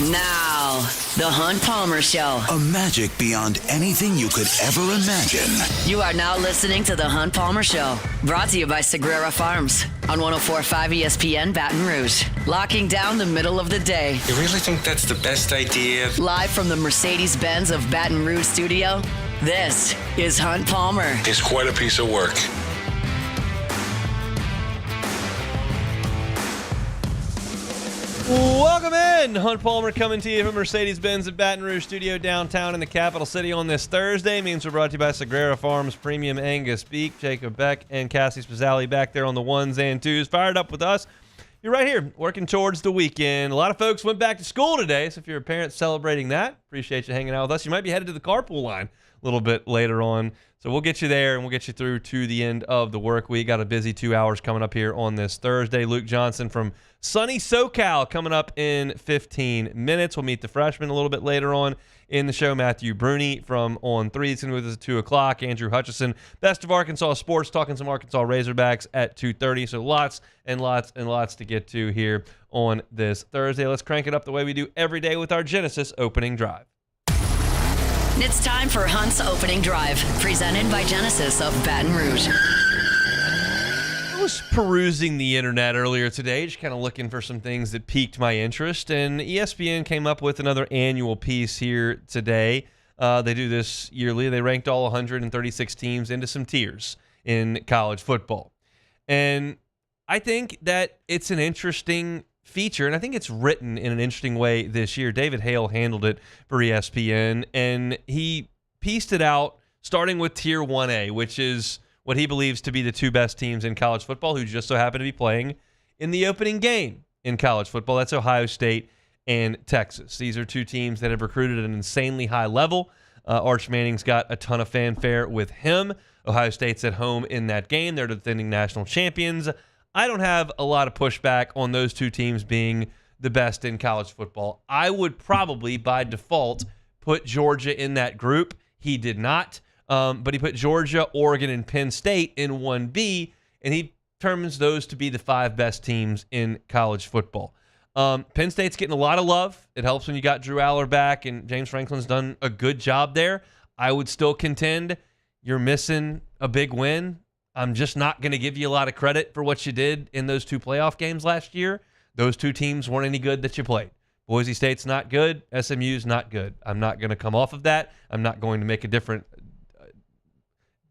Now, the Hunt Palmer Show. A magic beyond anything you could ever imagine. You are now listening to the Hunt Palmer Show. Brought to you by Sagrera Farms on 104.5 ESPN Baton Rouge. Locking down the middle of the day. You really think that's the best idea? Live from the Mercedes-Benz of Baton Rouge studio, this is Hunt Palmer. It's quite a piece of work. Welcome in. Hunt Palmer coming to you from Mercedes-Benz at Baton Rouge Studio downtown in the capital city on this Thursday. Means we're brought to you by Sagrera Farms Premium Angus Beef. Jacob Beck and Cassie Spazzali back there on the ones and twos. Fired up with us. You're right here working towards the weekend. A lot of folks went back to school today, so if you're a parent celebrating that, appreciate you hanging out with us. You might be headed to the carpool line a little bit later on. So we'll get you there, and we'll get you through to the end of the work week. Got a busy 2 hours coming up here on this Thursday. Luke Johnson from sunny SoCal coming up in 15 minutes. We'll meet the freshman a little bit later on in the show. Matthew Bruny from On 3 is going to be with us at 2 o'clock. Andrew Hutchinson, best of Arkansas sports, talking some Arkansas Razorbacks at 2:30. So lots and lots and lots to get to here on this Thursday. Let's crank it up the way we do every day with our Genesis opening drive. It's time for Hunt's Opening Drive, presented by Genesis of Baton Rouge. I was perusing the internet earlier today, just kind of looking for some things that piqued my interest, and ESPN came up with another annual piece here today. They do this yearly. They ranked all 136 teams into some tiers in college football. And I think that it's an interesting feature, and I think it's written in an interesting way this year. David Hale handled it for ESPN, and he pieced it out starting with Tier 1A, which is what he believes to be the two best teams in college football who just so happen to be playing in the opening game in college football. That's Ohio State and Texas. These are two teams that have recruited at an insanely high level. Arch Manning's got a ton of fanfare with him. Ohio State's at home in that game. They're defending national champions. I don't have a lot of pushback on those two teams being the best in college football. I would probably, by default, put Georgia in that group. He did not, but he put Georgia, Oregon, and Penn State in 1B, and he determines those to be the five best teams in college football. Penn State's getting a lot of love. It helps when you got Drew Aller back, and James Franklin's done a good job there. I would still contend you're missing a big win. I'm just not going to give you a lot of credit for what you did in those two playoff games last year. Those two teams weren't any good that you played. Boise State's not good. SMU's not good. I'm not going to come off of that. I'm not going to make a different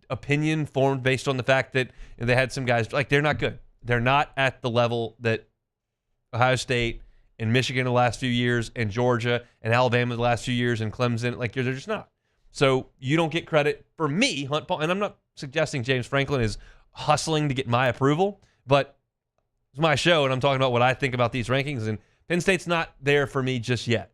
opinion formed based on the fact that they had some guys, like, they're not good. They're not at the level that Ohio State and Michigan the last few years and Georgia and Alabama the last few years and Clemson, like, they're just not. So you don't get credit for me, Hunt Paul, and I'm not suggesting James Franklin is hustling to get my approval, but it's my show, and I'm talking about what I think about these rankings, and Penn State's not there for me just yet.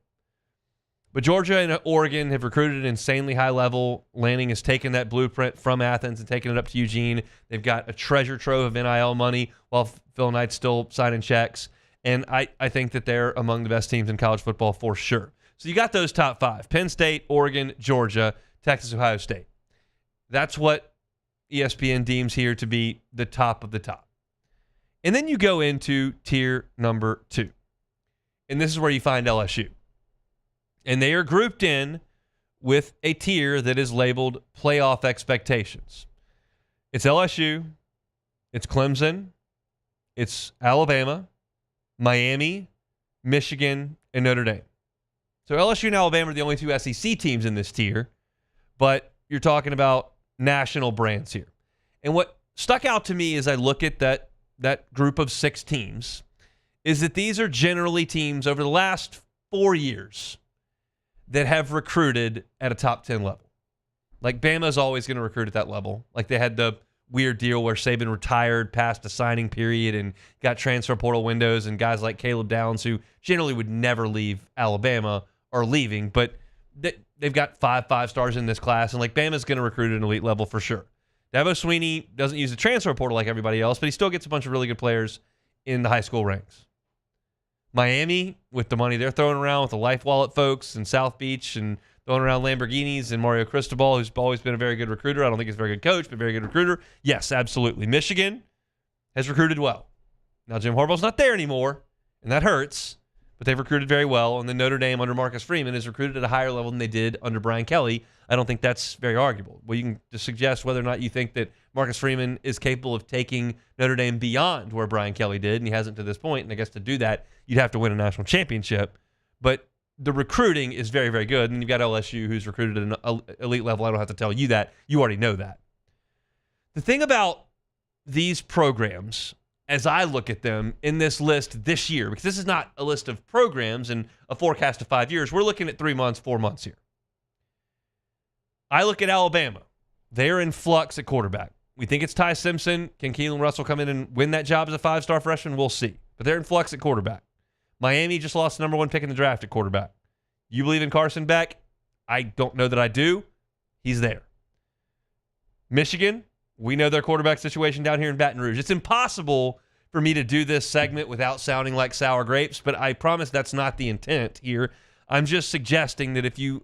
But Georgia and Oregon have recruited at an insanely high level. Lanning has taken that blueprint from Athens and taken it up to Eugene. They've got a treasure trove of NIL money while Phil Knight's still signing checks, and I think that they're among the best teams in college football for sure. So you got those top five: Penn State, Oregon, Georgia, Texas, Ohio State. That's what ESPN deems here to be the top of the top. And then you go into tier number 2. And this is where you find LSU. And they are grouped in with a tier that is labeled playoff expectations. It's LSU, it's Clemson, it's Alabama, Miami, Michigan, and Notre Dame. So LSU and Alabama are the only two SEC teams in this tier, but you're talking about national brands here. And what stuck out to me as I look at that group of 6 teams is that these are generally teams over the last 4 years that have recruited at a top 10 level. Like, Bama's always going to recruit at that level. Like, they had the weird deal where Saban retired past the signing period and got transfer portal windows, and guys like Caleb Downs, who generally would never leave Alabama, are leaving, but they've got 5 stars in this class, and like, Bama's going to recruit at an elite level for sure. Dabo Swinney doesn't use the transfer portal like everybody else, but he still gets a bunch of really good players in the high school ranks. Miami, with the money they're throwing around with the Life Wallet folks and South Beach and throwing around Lamborghinis and Mario Cristobal, who's always been a very good recruiter. I don't think he's a very good coach, but a very good recruiter. Yes, absolutely. Michigan has recruited well. Now, Jim Harbaugh's not there anymore, and that hurts, but they've recruited very well. And then Notre Dame under Marcus Freeman has recruited at a higher level than they did under Brian Kelly. I don't think that's very arguable. Well, you can just suggest whether or not you think that Marcus Freeman is capable of taking Notre Dame beyond where Brian Kelly did, and he hasn't to this point. And I guess to do that, you'd have to win a national championship. But the recruiting is very, very good. And you've got LSU, who's recruited at an elite level. I don't have to tell you that. You already know that. The thing about these programs, as I look at them in this list this year, because this is not a list of programs and a forecast of 5 years. We're looking at 3 months, 4 months here. I look at Alabama. They're in flux at quarterback. We think it's Ty Simpson. Can Keelan Russell come in and win that job as a 5-star freshman? We'll see. But they're in flux at quarterback. Miami just lost the number 1 pick in the draft at quarterback. You believe in Carson Beck? I don't know that I do. He's there. Michigan, we know their quarterback situation down here in Baton Rouge. It's impossible for me to do this segment without sounding like sour grapes, but I promise that's not the intent here. I'm just suggesting that if you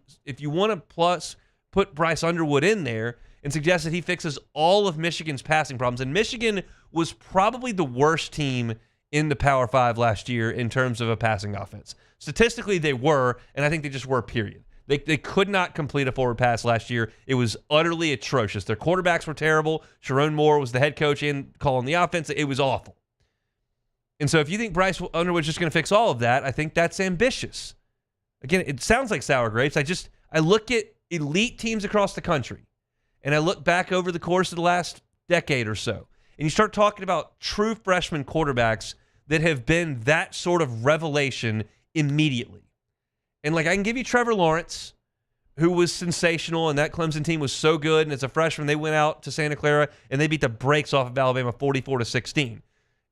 want to put Bryce Underwood in there and suggest that he fixes all of Michigan's passing problems, and Michigan was probably the worst team in the Power 5 last year in terms of a passing offense. Statistically, they were, and I think they just were, period. They could not complete a forward pass last year. It was utterly atrocious. Their quarterbacks were terrible. Sharon Moore was the head coach and calling the offense. It was awful. And so if you think Bryce Underwood's just going to fix all of that, I think that's ambitious. Again, it sounds like sour grapes. I look at elite teams across the country, and I look back over the course of the last decade or so, and you start talking about true freshman quarterbacks that have been that sort of revelation immediately. And I can give you Trevor Lawrence, who was sensational, and that Clemson team was so good, and as a freshman, they went out to Santa Clara, and they beat the brakes off of Alabama 44-16.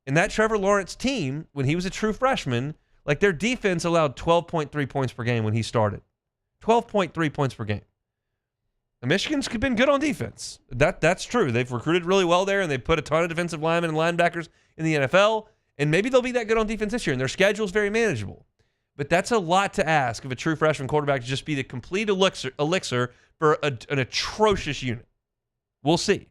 And that Trevor Lawrence team, when he was a true freshman, their defense allowed 12.3 points per game when he started. 12.3 points per game. And Michigan's been good on defense. That's true. They've recruited really well there, and they've put a ton of defensive linemen and linebackers in the NFL, and maybe they'll be that good on defense this year, and their schedule is very manageable. But that's a lot to ask of a true freshman quarterback to just be the complete elixir for an atrocious unit. We'll see.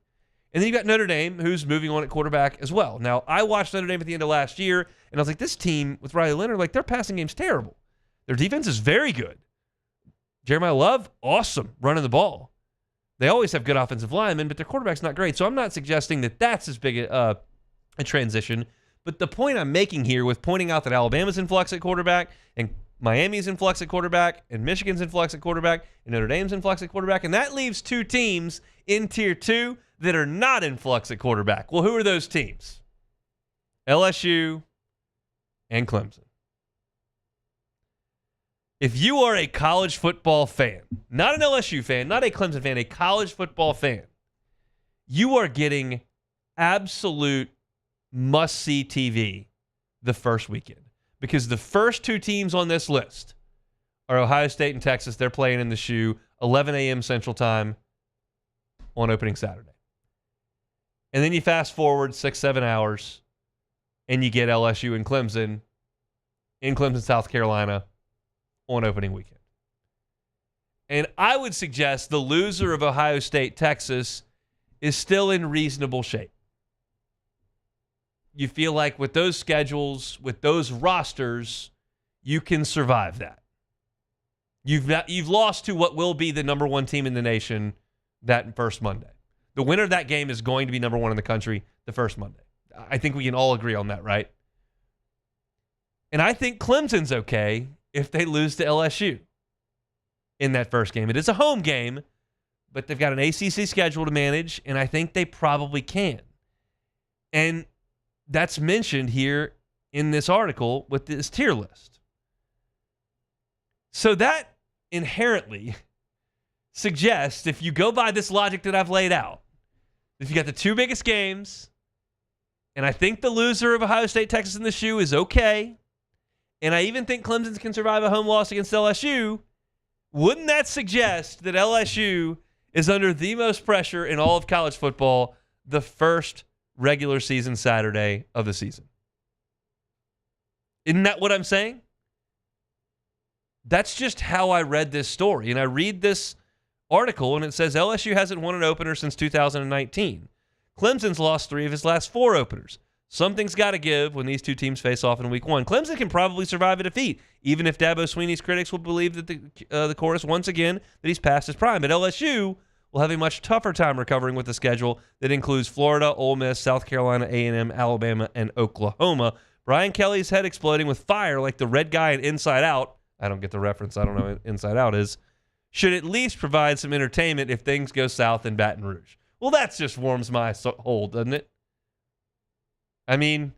And then you got Notre Dame, who's moving on at quarterback as well. Now, I watched Notre Dame at the end of last year, and I was like, this team with Riley Leonard, their passing game's terrible. Their defense is very good. Jeremiah Love, awesome, running the ball. They always have good offensive linemen, but their quarterback's not great. So I'm not suggesting that that's as big a transition. But the point I'm making here with pointing out that Alabama's in flux at quarterback, and Miami's in flux at quarterback, and Michigan's in flux at quarterback, and Notre Dame's in flux at quarterback, and that leaves 2 teams in Tier 2 that are not in flux at quarterback. Well, who are those teams? LSU and Clemson. If you are a college football fan, not an LSU fan, not a Clemson fan, a college football fan, you are getting absolute must-see TV the first weekend. Because the first 2 teams on this list are Ohio State and Texas. They're playing in the shoe, 11 a.m. Central Time on opening Saturday. And then you fast forward 6-7 hours, and you get LSU and Clemson in Clemson, South Carolina on opening weekend. And I would suggest the loser of Ohio State, Texas is still in reasonable shape. You feel like with those schedules, with those rosters, you can survive that. You've lost to what will be the number 1 team in the nation that first Monday. The winner of that game is going to be number 1 in the country the first Monday. I think we can all agree on that, right? And I think Clemson's okay if they lose to LSU in that first game. It is a home game, but they've got an ACC schedule to manage, and I think they probably can. And that's mentioned here in this article with this tier list. So that inherently suggests, if you go by this logic that I've laid out, if you got the 2 biggest games, and I think the loser of Ohio State, Texas in the shoe is okay, and I even think Clemson can survive a home loss against LSU, wouldn't that suggest that LSU is under the most pressure in all of college football the first regular season Saturday of the season? Isn't that what I'm saying? That's just how I read this story. And I read this article, and it says LSU hasn't won an opener since 2019. Clemson's lost 3 of his last 4 openers. Something's got to give when these two teams face off in week one. Clemson can probably survive a defeat, even if Dabo Swinney's critics will believe that the chorus once again that he's past his prime. But LSU will have a much tougher time recovering with a schedule that includes Florida, Ole Miss, South Carolina, A&M, Alabama, and Oklahoma. Brian Kelly's head exploding with fire like the red guy in Inside Out. I don't get the reference. I don't know what Inside Out is. Should at least provide some entertainment if things go south in Baton Rouge. Well, that just warms my soul, doesn't it? I mean,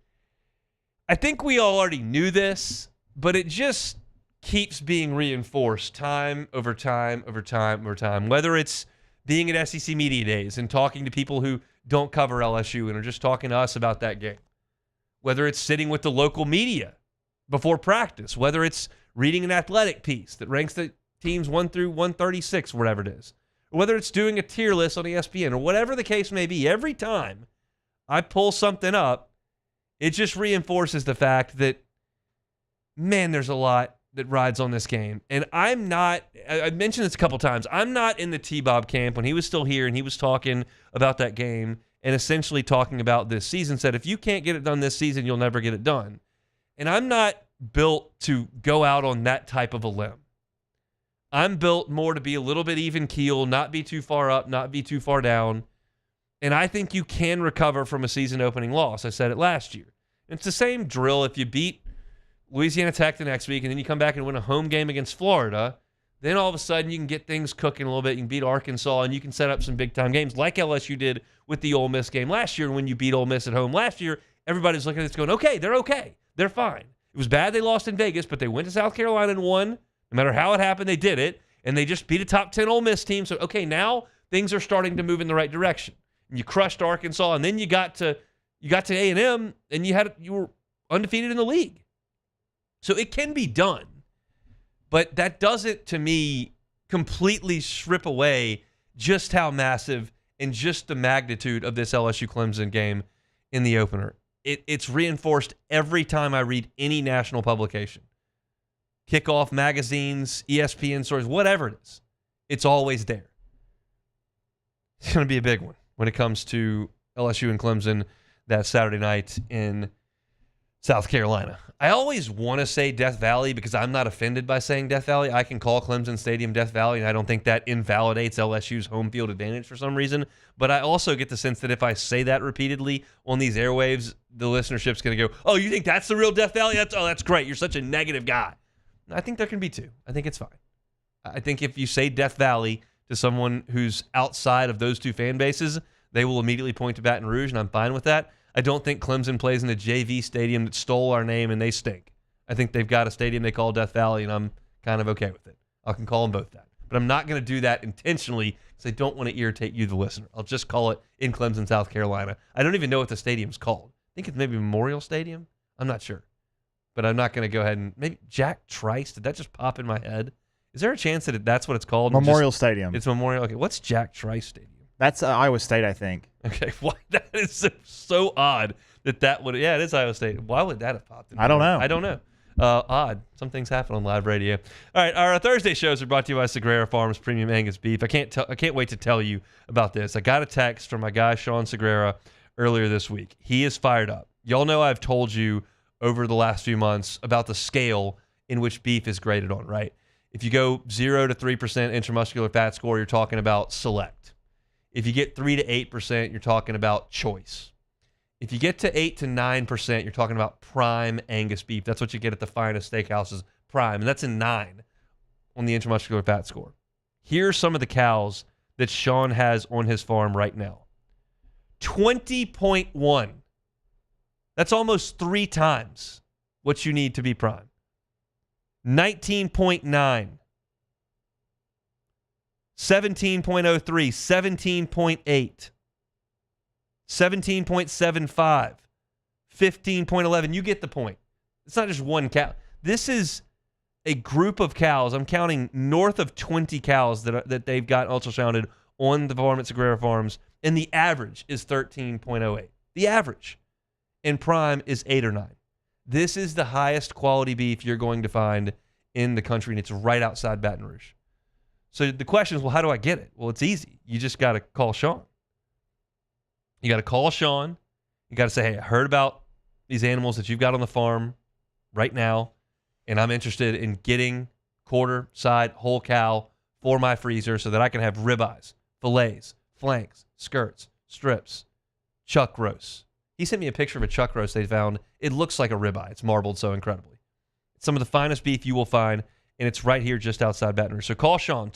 I think we all already knew this, but it just keeps being reinforced time over time over time over time. Whether it's being at SEC Media Days and talking to people who don't cover LSU and are just talking to us about that game. Whether it's sitting with the local media before practice. Whether it's reading an athletic piece that ranks the teams 1 through 136, whatever it is. Or whether it's doing a tier list on ESPN or whatever the case may be. Every time I pull something up, it just reinforces the fact that, man, there's a lot that rides on this game. And I've mentioned this a couple times, I'm not in the T-Bob camp when he was still here and he was talking about that game and essentially talking about this season, said if you can't get it done this season, you'll never get it done. And I'm not built to go out on that type of a limb. I'm built more to be a little bit even keel, not be too far up, not be too far down. And I think you can recover from a season-opening loss. I said it last year. It's the same drill. If you beat Louisiana Tech the next week and then you come back and win a home game against Florida, then all of a sudden you can get things cooking a little bit. You can beat Arkansas and you can set up some big-time games like LSU did with the Ole Miss game last year. When you beat Ole Miss at home last year, everybody's looking at this going, okay, they're okay. They're fine. It was bad they lost in Vegas, but they went to South Carolina and won. No matter how it happened, they did it. And they just beat a top 10 Ole Miss team. So, okay, now things are starting to move in the right direction. And you crushed Arkansas, and then you got to A&M, and you were undefeated in the league. So it can be done, but that doesn't, to me, completely strip away just how massive and just the magnitude of this LSU Clemson game in the opener. It's reinforced every time I read any national publication, kickoff magazines, ESPN stories, whatever it is. It's always there. It's going to be a big one when it comes to LSU and Clemson that Saturday night in South Carolina. I always want to say Death Valley because I'm not offended by saying Death Valley. I can call Clemson Stadium Death Valley, and I don't think that invalidates LSU's home field advantage for some reason. But I also get the sense that if I say that repeatedly on these airwaves, the listenership's going to go, oh, you think that's the real Death Valley? That's great. You're such a negative guy. I think there can be two. I think it's fine. I think if you say Death Valley to someone who's outside of those two fan bases, they will immediately point to Baton Rouge, and I'm fine with that. I don't think Clemson plays in a JV stadium that stole our name and they stink. I think they've got a stadium they call Death Valley, and I'm kind of okay with it. I can call them both that. But I'm not going to do that intentionally because I don't want to irritate you, the listener. I'll just call it in Clemson, South Carolina. I don't even know what the stadium's called. I think it's maybe Memorial Stadium. I'm not sure. But I'm not going to go ahead and maybe Jack Trice. Did that just pop in my head? Is there a chance that that's what it's called? Memorial Stadium. It's Memorial. Okay, what's Jack Trice Stadium? That's Iowa State, I think. Okay, why? That is so odd that would. Yeah, it is Iowa State. Why would that have popped in? I don't know. I don't know. Odd. Some things happen on live radio. All right, our Thursday shows are brought to you by Sagrera Farms Premium Angus Beef. I can't wait to tell you about this. I got a text from my guy Sean Sagrera earlier this week. He is fired up. Y'all know I've told you over the last few months about the scale in which beef is graded on, right? If you go 0 to 3% intramuscular fat score, you're talking about select. If you get 3 to 8%, you're talking about choice. If you get to 8 to 9%, you're talking about prime Angus beef. That's what you get at the finest steakhouses, prime. And that's a 9 on the intramuscular fat score. Here are some of the cows that Sean has on his farm right now. 20.1. That's almost 3 times what you need to be prime. 19.9. 17.03, 17.8, 17.75, 15.11. You get the point. It's not just one cow. This is a group of cows. I'm counting north of 20 cows that they've got ultrasounded on the farm at Sagrera Farms, and the average is 13.08. The average. And prime is 8 or 9. This is the highest quality beef you're going to find in the country, and it's right outside Baton Rouge. So the question is, well, how do I get it? Well, it's easy. You just got to call Sean. You got to call Sean. You got to say, hey, I heard about these animals that you've got on the farm right now, and I'm interested in getting quarter, side, whole cow for my freezer so that I can have ribeyes, fillets, flanks, skirts, strips, chuck roasts. He sent me a picture of a chuck roast they found. It looks like a ribeye. It's marbled so incredibly. It's some of the finest beef you will find, and it's right here just outside Baton Rouge. So call Sean,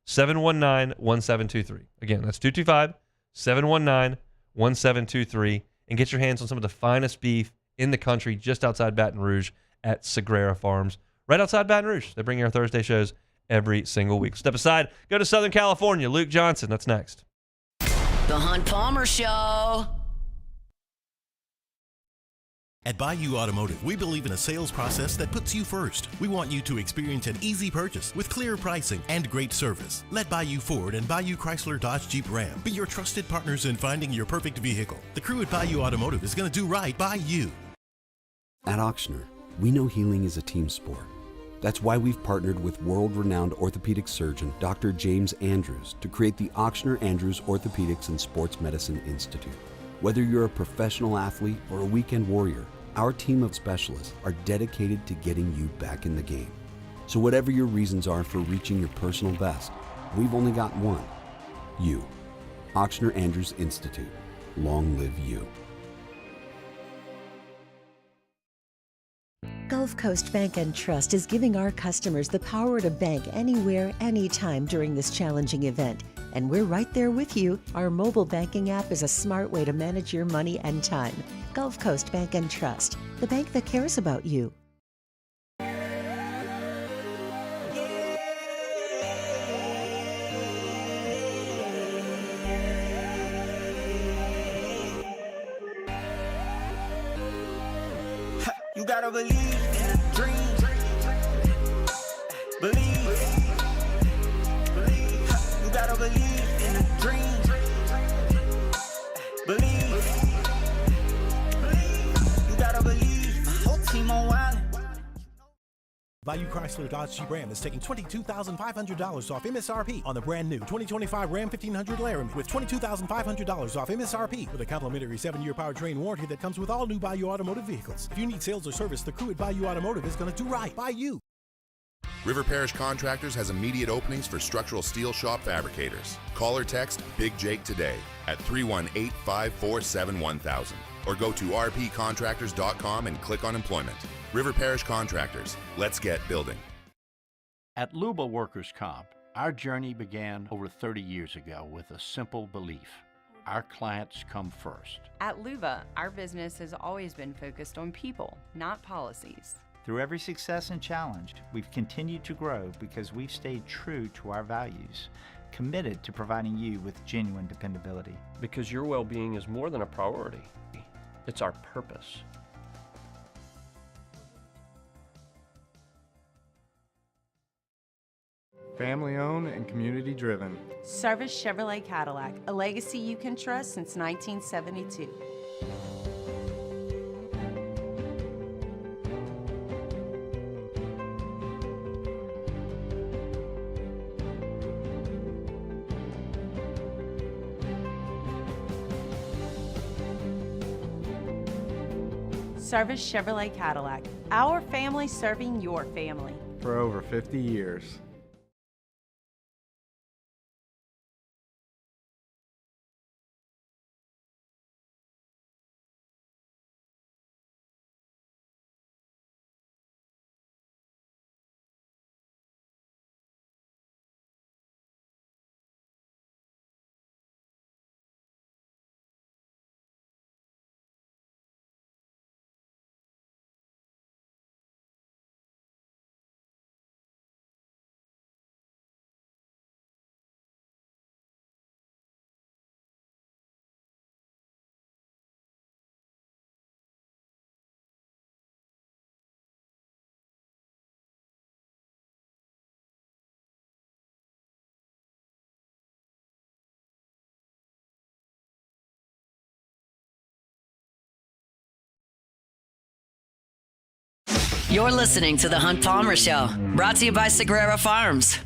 225-719-1723. Again, that's 225-719-1723, and get your hands on some of the finest beef in the country just outside Baton Rouge at Sagrera Farms. Right outside Baton Rouge. They bring you our Thursday shows every single week. Step aside. Go to Southern California. Luke Johnson. That's next. The Hunt Palmer Show. At Bayou Automotive, we believe in a sales process that puts you first. We want you to experience an easy purchase with clear pricing and great service. Let Bayou Ford and Bayou Chrysler Dodge Jeep Ram be your trusted partners in finding your perfect vehicle. The crew at Bayou Automotive is going to do right by you. At Ochsner, we know healing is a team sport. That's why we've partnered with world-renowned orthopedic surgeon Dr. James Andrews to create the Ochsner Andrews Orthopedics and Sports Medicine Institute. Whether you're a professional athlete or a weekend warrior, our team of specialists are dedicated to getting you back in the game. So whatever your reasons are for reaching your personal best, we've only got one: you. Ochsner Andrews Institute. Long live you. Gulf Coast Bank and Trust is giving our customers the power to bank anywhere, anytime during this challenging event. And we're right there with you. Our mobile banking app is a smart way to manage your money and time. Gulf Coast Bank and Trust, the bank that cares about you. You gotta believe in a dream. Believe. You gotta believe in a dream. Believe. You gotta believe. My whole team on wild. Bayou Chrysler Dodge Jeep Ram is taking $22,500 off MSRP on the brand new 2025 Ram 1500 Laramie with $22,500 off MSRP with a complimentary 7-year powertrain warranty that comes with all new Bayou Automotive vehicles. If you need sales or service, the crew at Bayou Automotive is going to do right by you. River Parish Contractors has immediate openings for structural steel shop fabricators. Call or text Big Jake today at 318-547-1000 or go to rpcontractors.com and click on employment. River Parish Contractors. Let's get building. At Luba Workers' Comp, our journey began over 30 years ago with a simple belief: our clients come first. At Luba, our business has always been focused on people, not policies. Through every success and challenge, we've continued to grow because we've stayed true to our values, committed to providing you with genuine dependability. Because your well-being is more than a priority. It's our purpose. Family owned and community driven. Service Chevrolet Cadillac, a legacy you can trust since 1972. Service Chevrolet Cadillac, our family serving your family. For over 50 years. You're listening to The Hunt Palmer Show, brought to you by Sagrera Farms.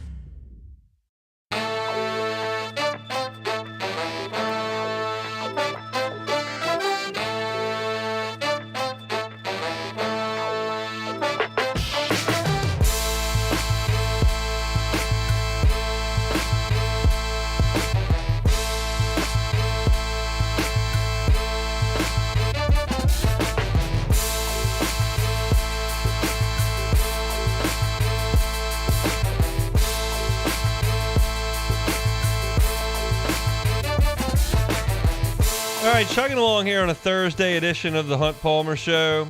All right, chugging along here on a Thursday edition of the Hunt Palmer Show.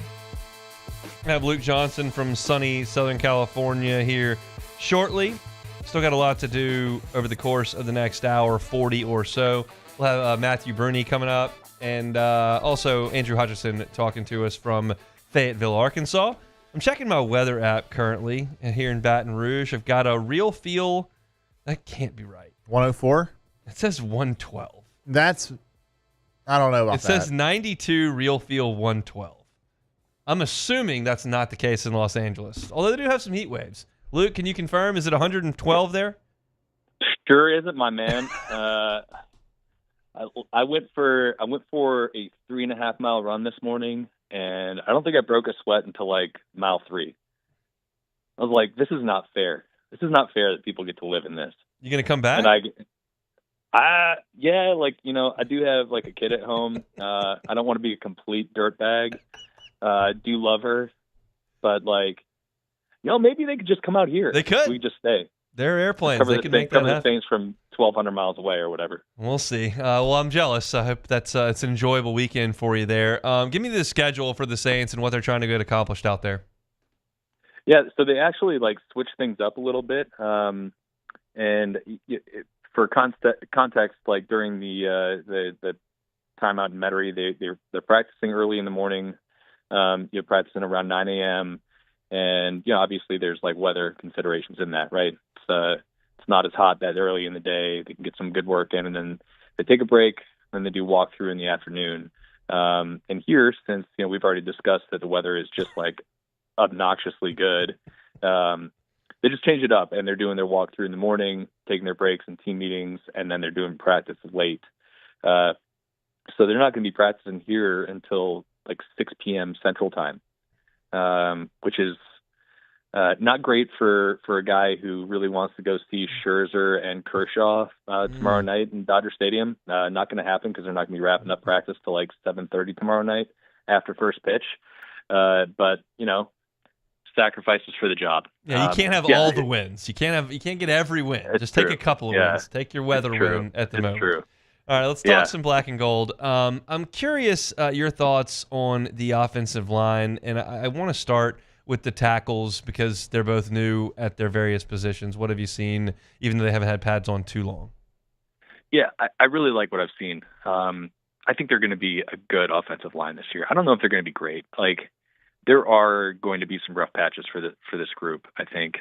I have Luke Johnson from sunny Southern California here shortly. Still got a lot to do over the course of the next hour, 40 or so. We'll have Matthew Bruny coming up, and also Andrew Hutchinson talking to us from Fayetteville, Arkansas. I'm checking my weather app currently here in Baton Rouge. I've got a real feel. That can't be right. 104? It says 112. I don't know about that. It says 92, real feel 112. I'm assuming that's not the case in Los Angeles, although they do have some heat waves. Luke, can you confirm? Is it 112 there? Sure isn't, my man. I went for a 3.5 mile run this morning, and I don't think I broke a sweat until like mile 3. I was like, this is not fair. This is not fair that people get to live in this. You gonna come back? And yeah, like, you know, I do have like a kid at home. I don't want to be a complete dirtbag. I do love her, but like, you know, maybe they could just come out here. They could. We just stay. They're airplanes. They can make that happen. Cover the happen. things from 1,200 miles away or whatever. We'll see. Well, I'm jealous. I hope that's it's an enjoyable weekend for you there. Give me the schedule for the Saints and what they're trying to get accomplished out there. Yeah, so they actually like switch things up a little bit. And for context, like during the timeout in Metairie, they're practicing early in the morning. You're practicing around 9 a.m. And, you know, obviously there's like weather considerations in that, right? It's not as hot that early in the day. They can get some good work in, and then they take a break, and they do walkthrough in the afternoon. And here, since, you know, we've already discussed that the weather is just like obnoxiously good, they just change it up, and they're doing their walkthrough in the morning, taking their breaks and team meetings, and then they're doing practice late. So they're not going to be practicing here until like 6 p.m. Central Time, which is not great for a guy who really wants to go see Scherzer and Kershaw tomorrow night in Dodger Stadium. Not going to happen because they're not going to be wrapping up practice till like 7:30 tomorrow night after first pitch. But, you know, sacrifices for the job. Yeah, you can't have all the wins. You can't get every win. Just take a couple of wins. Take your weather win at the moment. True. All right, let's talk some black and gold. I'm curious your thoughts on the offensive line, and I want to start with the tackles because they're both new at their various positions. What have you seen, even though they haven't had pads on too long? Yeah, I really like what I've seen. I think they're going to be a good offensive line this year. I don't know if they're going to be great. Like, there are going to be some rough patches for this group, I think,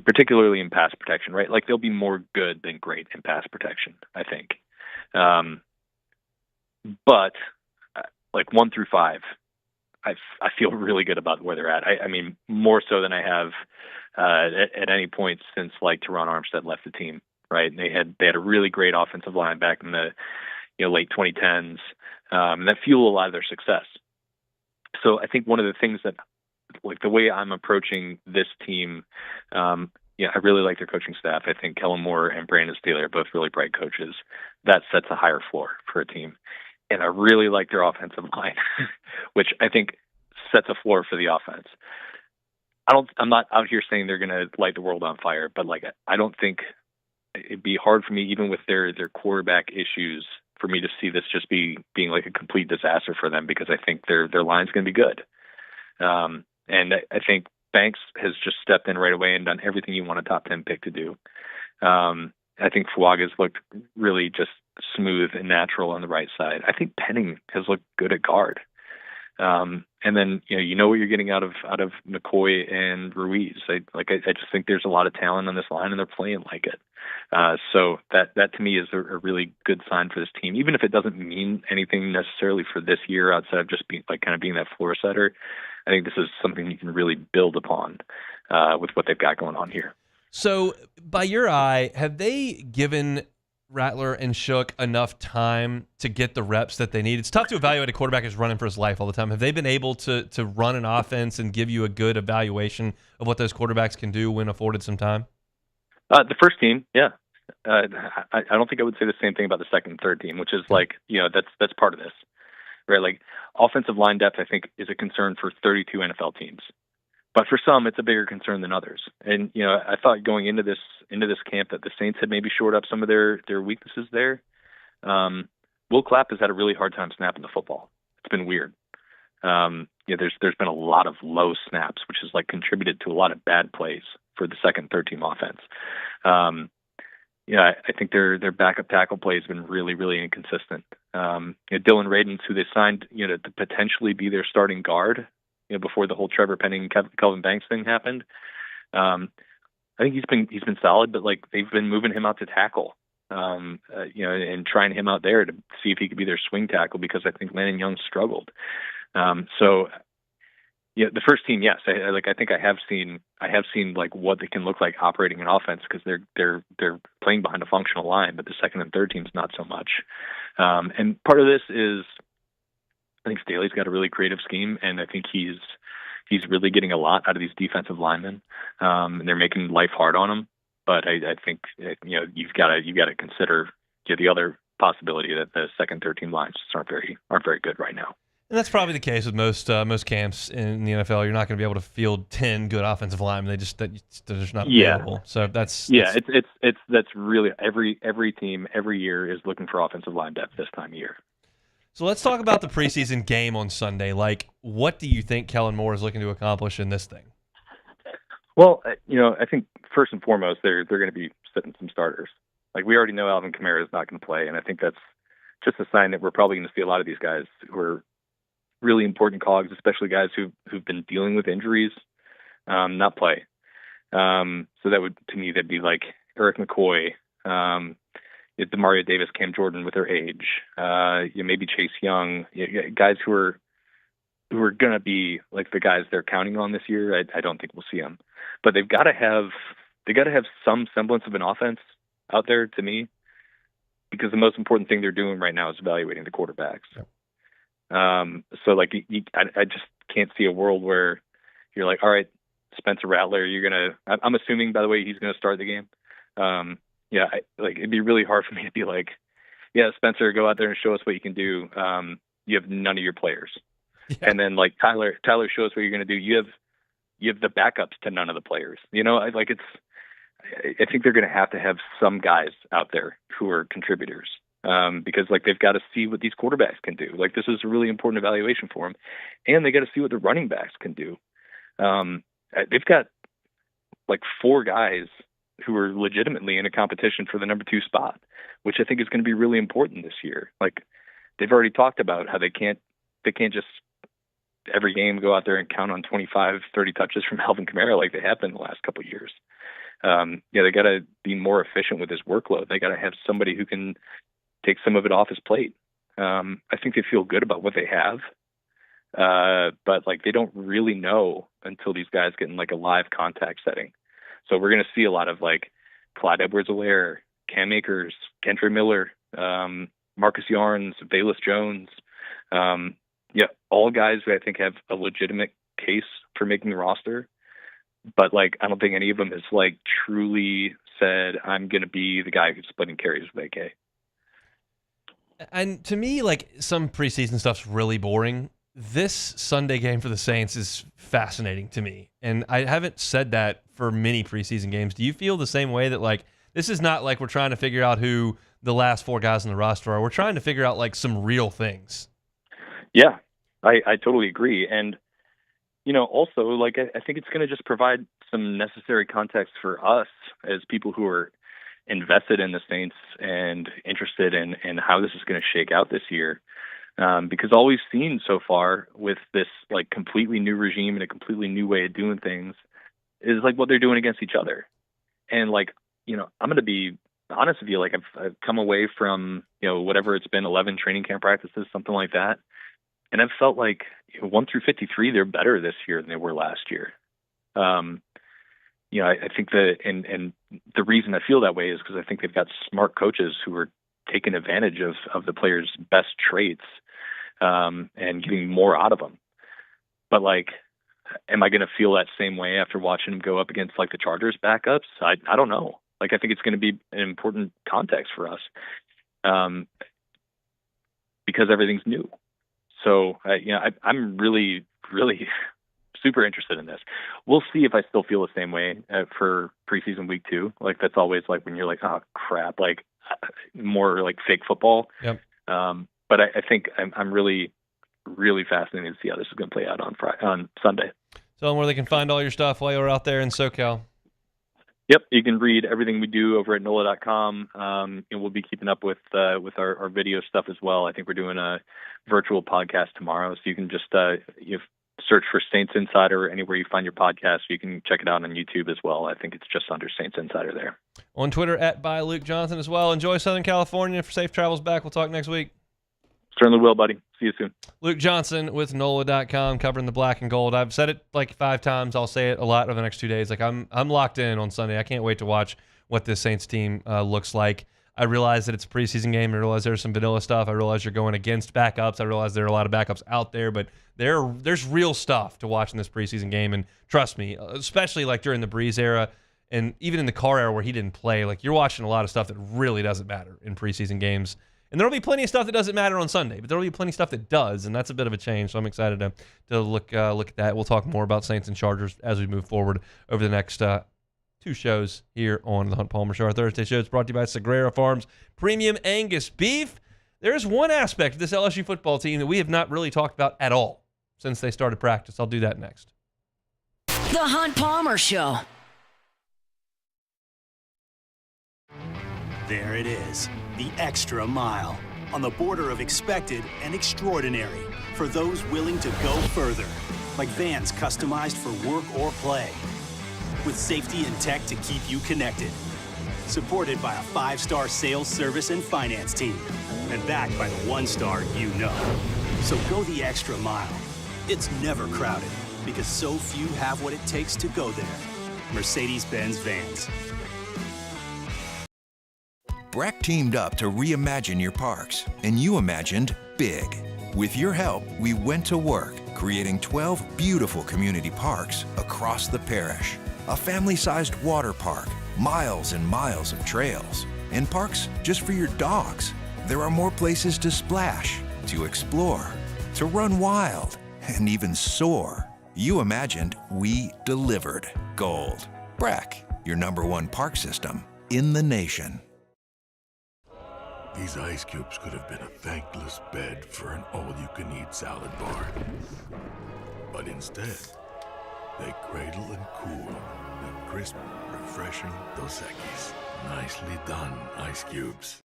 particularly in pass protection, right? Like, they'll be more good than great in pass protection, I think. But like 1 through 5, I feel really good about where they're at. I mean, more so than I have at any point since like Teron Armstead left the team, right? And they had a really great offensive line back in the late 2010s, and that fueled a lot of their success. So I think one of the things that, like, the way I'm approaching this team, I really like their coaching staff. I think Kellen Moore and Brandon Staley are both really bright coaches. That sets a higher floor for a team. And I really like their offensive line, which I think sets a floor for the offense. I'm not out here saying they're going to light the world on fire, but like, I don't think it'd be hard for me, even with their quarterback issues, for me to see this just being like a complete disaster for them, because I think their line's going to be good. And I think Banks has just stepped in right away and done everything you want a top 10 pick to do. I think Fuaga's looked really just smooth and natural on the right side. I think Penning has looked good at guard. And then, you know what you're getting out of McCoy and Ruiz. I just think there's a lot of talent on this line, and they're playing like it. So that to me is a really good sign for this team, even if it doesn't mean anything necessarily for this year outside of just being that floor setter. I think this is something you can really build upon with what they've got going on here. So, by your eye, have they given Rattler and Shook enough time to get the reps that they need? It's tough to evaluate a quarterback who's running for his life all the time. Have they been able to run an offense and give you a good evaluation of what those quarterbacks can do when afforded some time? The first team, yeah. I don't think I would say the same thing about the second and third team, which is like, that's part of this, right? Like, offensive line depth, I think, is a concern for 32 NFL teams. But for some, it's a bigger concern than others. And, I thought going into this camp that the Saints had maybe shored up some of their weaknesses there. Will Clapp has had a really hard time snapping the football. It's been weird. There's been a lot of low snaps, which has like contributed to a lot of bad plays for the second, third team offense. I think their backup tackle play has been really, really inconsistent. Dylan Radins, who they signed, to potentially be their starting guard, before the whole Trevor Penning, Kelvin Banks thing happened. I think he's been solid, but like they've been moving him out to tackle, and trying him out there to see if he could be their swing tackle, because I think Landon Young struggled. The first team, yes, I think I have seen like what they can look like operating an offense, because they're playing behind a functional line, but the second and third teams not so much. And part of this is, I think Staley's got a really creative scheme, and I think he's really getting a lot out of these defensive linemen, and they're making life hard on them. But I think you've got to consider the other possibility that the second, third team lines just aren't very good right now. And that's probably the case with most camps in the NFL. You're not going to be able to field 10 good offensive linemen. They're just not available. So that's really every team every year is looking for offensive line depth this time of year. So let's talk about the preseason game on Sunday. Like, what do you think Kellen Moore is looking to accomplish in this thing? Well, I think first and foremost they're going to be sitting some starters. Like, we already know Alvin Kamara is not going to play, and I think that's just a sign that we're probably going to see a lot of these guys who are really important cogs, especially guys who've been dealing with injuries, not play. So that would, to me, that'd be like Eric McCoy, Demario Davis, Cam Jordan with their age, maybe Chase Young, guys who are going to be like the guys they're counting on this year. I don't think we'll see them, but they've got to have some semblance of an offense out there, to me, because the most important thing they're doing right now is evaluating the quarterbacks. Yep. So like I just can't see a world where you're like, all right, Spencer Rattler, I'm assuming, by the way, he's going to start the game. It'd be really hard for me to be like, yeah, Spencer, go out there and show us what you can do. You have none of your players. Yeah. And then like Tyler, show us what you're going to do. You have the backups to none of the players. I think they're going to have some guys out there who are contributors. Because like they've got to see what these quarterbacks can do. Like, this is a really important evaluation for them, and they got to see what the running backs can do. They've got like 4 guys who are legitimately in a competition for the number 2 spot, which I think is going to be really important this year. Like, they've already talked about how they can't just every game go out there and count on 25, 30 touches from Alvin Kamara like they have been the last couple of years. They got to be more efficient with his workload. They got to have somebody who can take some of it off his plate. I think they feel good about what they have, but like they don't really know until these guys get in like a live contact setting. So we're going to see a lot of like Clyde Edwards-Helaire, Cam Akers, Kendre Miller, Marcus Yarns, Velus Jones. All guys who I think have a legitimate case for making the roster. But like, I don't think any of them has like truly said, I'm going to be the guy who's splitting carries with AK. And to me, like, some preseason stuff's really boring. This Sunday game for the Saints is fascinating to me. And I haven't said that for many preseason games. Do you feel the same way, that like this is not like we're trying to figure out who the last 4 guys on the roster are? We're trying to figure out like some real things. Yeah, I totally agree. And, also like I think it's going to just provide some necessary context for us as people who are invested in the Saints and interested in how this is going to shake out this year. Because all we've seen so far with this like completely new regime and a completely new way of doing things is like what they're doing against each other. And like, I'm going to be honest with you, like I've come away from, whatever it's been, 11 training camp practices, something like that. And I've felt like 1 through 53, they're better this year than they were last year. I think and the reason I feel that way is because I think they've got smart coaches who are taking advantage of the players' best traits, and getting more out of them. But like, am I going to feel that same way after watching them go up against like the Chargers backups? I don't know. Like, I think it's going to be an important context for us, because everything's new. So, I'm really, really super interested in this. We'll see if I still feel the same way for preseason week 2. Like, that's always like when you're like, oh crap, like more like fake football. Yep. But I think I'm really, really fascinated to see how this is going to play out on Sunday. Tell them where they can find all your stuff while you're out there in SoCal. Yep, you can read everything we do over at NOLA.com, and we'll be keeping up with our video stuff as well. I think we're doing a virtual podcast tomorrow, so you can just you search for Saints Insider anywhere you find your podcast. You can check it out on YouTube as well. I think it's just under Saints Insider there. On Twitter @by Luke Johnson as well. Enjoy Southern California. For safe travels back. We'll talk next week. Certainly will, buddy. See you soon. Luke Johnson with NOLA.com, covering the black and gold. I've said it like 5 times. I'll say it a lot over the next 2 days. Like I'm locked in on Sunday. I can't wait to watch what this Saints team looks like. I realize that it's a preseason game. I realize there's some vanilla stuff. I realize you're going against backups. I realize there are a lot of backups out there, but there's real stuff to watch in this preseason game. And trust me, especially like during the Breeze era and even in the Carr era where he didn't play, like you're watching a lot of stuff that really doesn't matter in preseason games. And there'll be plenty of stuff that doesn't matter on Sunday, but there'll be plenty of stuff that does, and that's a bit of a change. So I'm excited to look at that. We'll talk more about Saints and Chargers as we move forward over the next 2 shows here on the Hunt Palmer Show. Our Thursday show is brought to you by Sagrera Farms Premium Angus Beef. There's one aspect of this LSU football team that we have not really talked about at all since they started practice. I'll do that next. The Hunt Palmer Show. There it is, the extra mile, on the border of expected and extraordinary for those willing to go further, like vans customized for work or play, with safety and tech to keep you connected, supported by a 5-star sales, service, and finance team, and backed by the 1-star you know. So go the extra mile. It's never crowded, because so few have what it takes to go there. Mercedes-Benz Vans. Breck teamed up to reimagine your parks, and you imagined big. With your help, we went to work, creating 12 beautiful community parks across the parish. A family-sized water park, miles and miles of trails, and parks just for your dogs. There are more places to splash, to explore, to run wild, and even soar. You imagined, we delivered. Gold. Breck, your #1 park system in the nation. These ice cubes could have been a thankless bed for an all-you-can-eat salad bar. But instead, they cradle and cool the crisp, refreshing Dos Equis. Nicely done, ice cubes.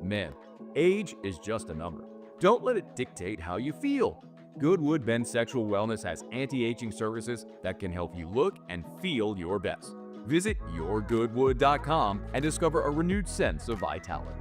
Men, age is just a number. Don't let it dictate how you feel. Goodwood Men's Sexual Wellness has anti-aging services that can help you look and feel your best. Visit yourgoodwood.com and discover a renewed sense of vitality.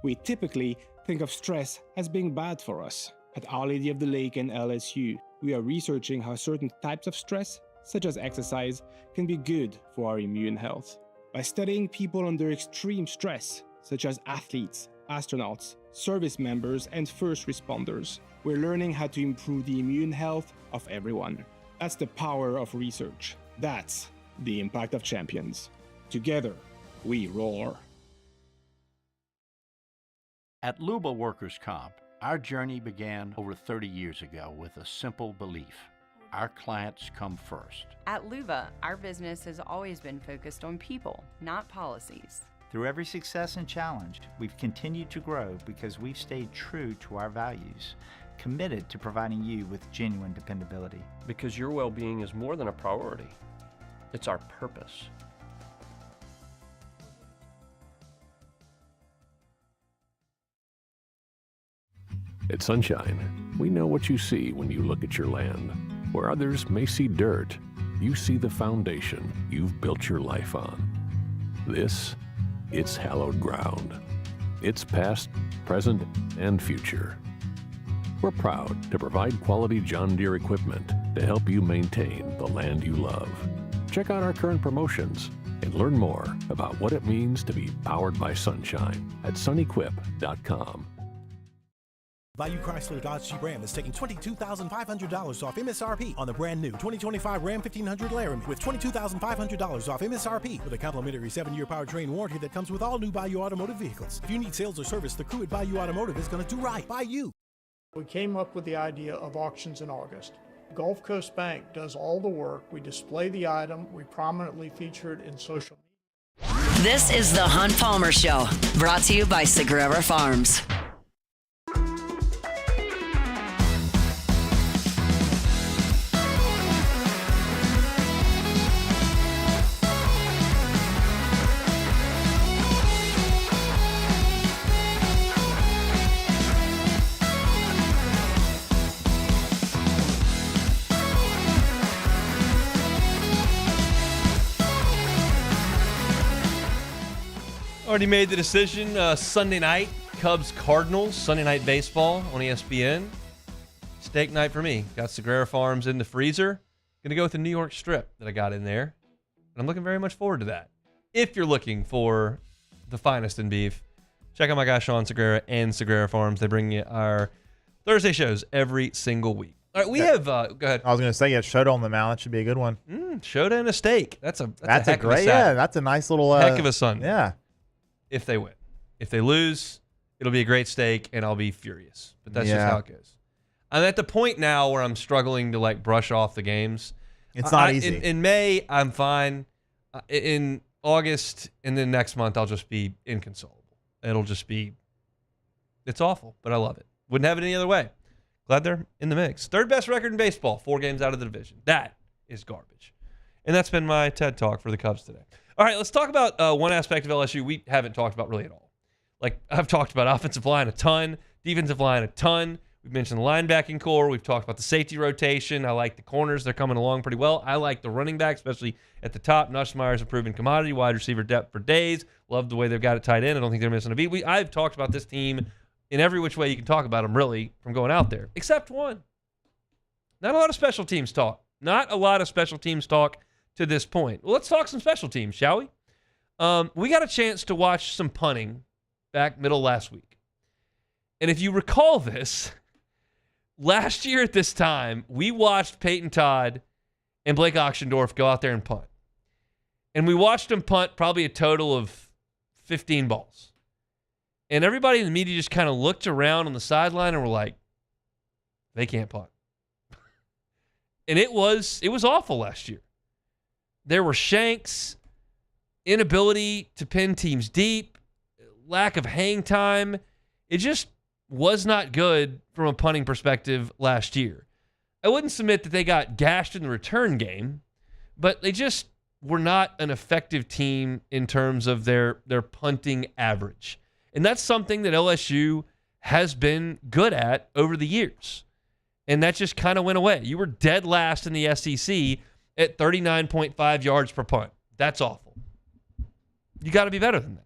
We typically think of stress as being bad for us. At Our Lady of the Lake and LSU, we are researching how certain types of stress, such as exercise, can be good for our immune health. By studying people under extreme stress, such as athletes, astronauts, service members, and first responders, we're learning how to improve the immune health of everyone. That's the power of research. That's the impact of champions. Together, we roar. At Luba Workers' Comp, our journey began over 30 years ago with a simple belief. Our clients come first. At Luba, our business has always been focused on people, not policies. Through every success and challenge, we've continued to grow because we've stayed true to our values, committed to providing you with genuine dependability. Because your well-being is more than a priority. It's our purpose. At Sunshine, we know what you see when you look at your land. Where others may see dirt, you see the foundation you've built your life on. It's hallowed ground. It's past, present, and future. We're proud to provide quality John Deere equipment to help you maintain the land you love. Check out our current promotions and learn more about what it means to be powered by sunshine at sunequip.com. Bayou Chrysler Dodge Jeep Ram is taking $22,500 off MSRP on the brand new 2025 Ram 1500 Laramie with $22,500 off MSRP with a complimentary 7-year powertrain warranty that comes with all new Bayou Automotive vehicles. If you need sales or service, the crew at Bayou Automotive is going to do right by you. We came up with the idea of auctions in August. Gulf Coast Bank does all the work. We display the item. We prominently feature it in social media. This is the Hunt Palmer Show, brought to you by Sagrera Farms. Already made the decision. Sunday night, Cubs-Cardinals, Sunday night baseball on ESPN. Steak night for me. Got Sagrera Farms in the freezer. Going to go with the New York strip that I got in there. And I'm looking very much forward to that. If you're looking for the finest in beef, check out my guy Sean Sagrera and Sagrera Farms. They bring you our Thursday shows every single week. All right, we have. Go ahead. I was going to say, Showdown on the Mound. That should be a good one. Showdown and a steak. That's a heck great. Of a yeah, that's a nice little heck of a Sunday. Yeah. If they win. If they lose, it'll be a great steak, and I'll be furious. But that's just how it goes. I'm at the point now where I'm struggling to brush off the games. It's not easy. In May, I'm fine. In August, and then next month, I'll just be inconsolable. It'll just be, it's awful, but I love it. Wouldn't have it any other way. Glad they're in the mix. Third best record in baseball, 4 games out of the division. That is garbage. And that's been my TED Talk for the Cubs today. All right, let's talk about one aspect of LSU we haven't talked about really at all. I've talked about offensive line a ton, defensive line a ton. We've mentioned the linebacking core. We've talked about the safety rotation. I like the corners. They're coming along pretty well. I like the running back, especially at the top. Nussmeier's a proven commodity, wide receiver depth for days. Love the way they've got it tight in. I don't think they're missing a beat. I've talked about this team in every which way you can talk about them, really, from going out there, except one. Not a lot of special teams talk. Not a lot of special teams talk to this point. Well, let's talk some special teams, shall we? We got a chance to watch some punting back middle last week. And if you recall this, last year at this time, we watched Peyton Todd and Blake Oxendorf go out there and punt. And we watched them punt probably a total of 15 balls. And everybody in the media just kind of looked around on the sideline and were like, they can't punt. And it was awful last year. There were shanks, inability to pin teams deep, lack of hang time. It just was not good from a punting perspective last year. I wouldn't submit that they got gashed in the return game, but they just were not an effective team in terms of their punting average. And that's something that LSU has been good at over the years. And that just kind of went away. You were dead last in the SEC at 39.5 yards per punt. That's awful. You got to be better than that.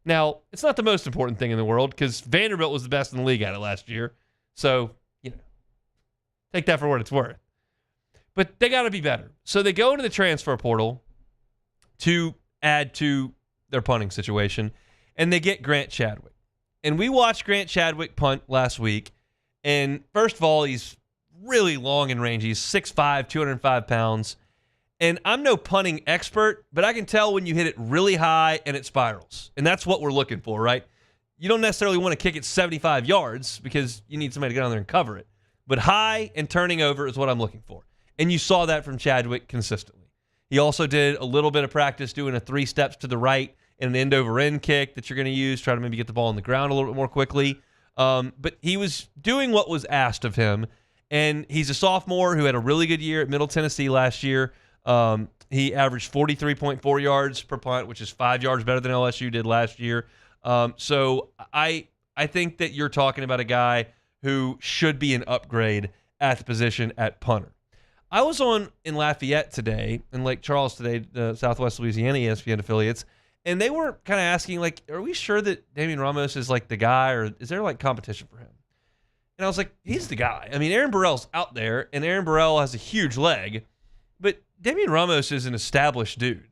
Now, it's not the most important thing in the world because Vanderbilt was the best in the league at it last year. So, take that for what it's worth. But they got to be better. So they go into the transfer portal to add to their punting situation, and they get Grant Chadwick. And we watched Grant Chadwick punt last week. And first of all, he's really long in range. He's 6'5", 205 pounds. And I'm no punting expert, but I can tell when you hit it really high and it spirals. And that's what we're looking for, right? You don't necessarily want to kick it 75 yards because you need somebody to get on there and cover it. But high and turning over is what I'm looking for. And you saw that from Chadwick consistently. He also did a little bit of practice doing a 3 steps to the right and an end-over-end kick that you're going to use, try to maybe get the ball on the ground a little bit more quickly. But he was doing what was asked of him. And he's a sophomore who had a really good year at Middle Tennessee last year. He averaged 43.4 yards per punt, which is 5 yards better than LSU did last year. So I think that you're talking about a guy who should be an upgrade at the position at punter. I was in Lafayette today, in Lake Charles today, the Southwest Louisiana ESPN affiliates, and they were kind of asking, are we sure that Damian Ramos is the guy, or is there competition for him? And I was like, he's the guy. I mean, Aaron Burrell's out there, and Aaron Burrell has a huge leg, but Damian Ramos is an established dude.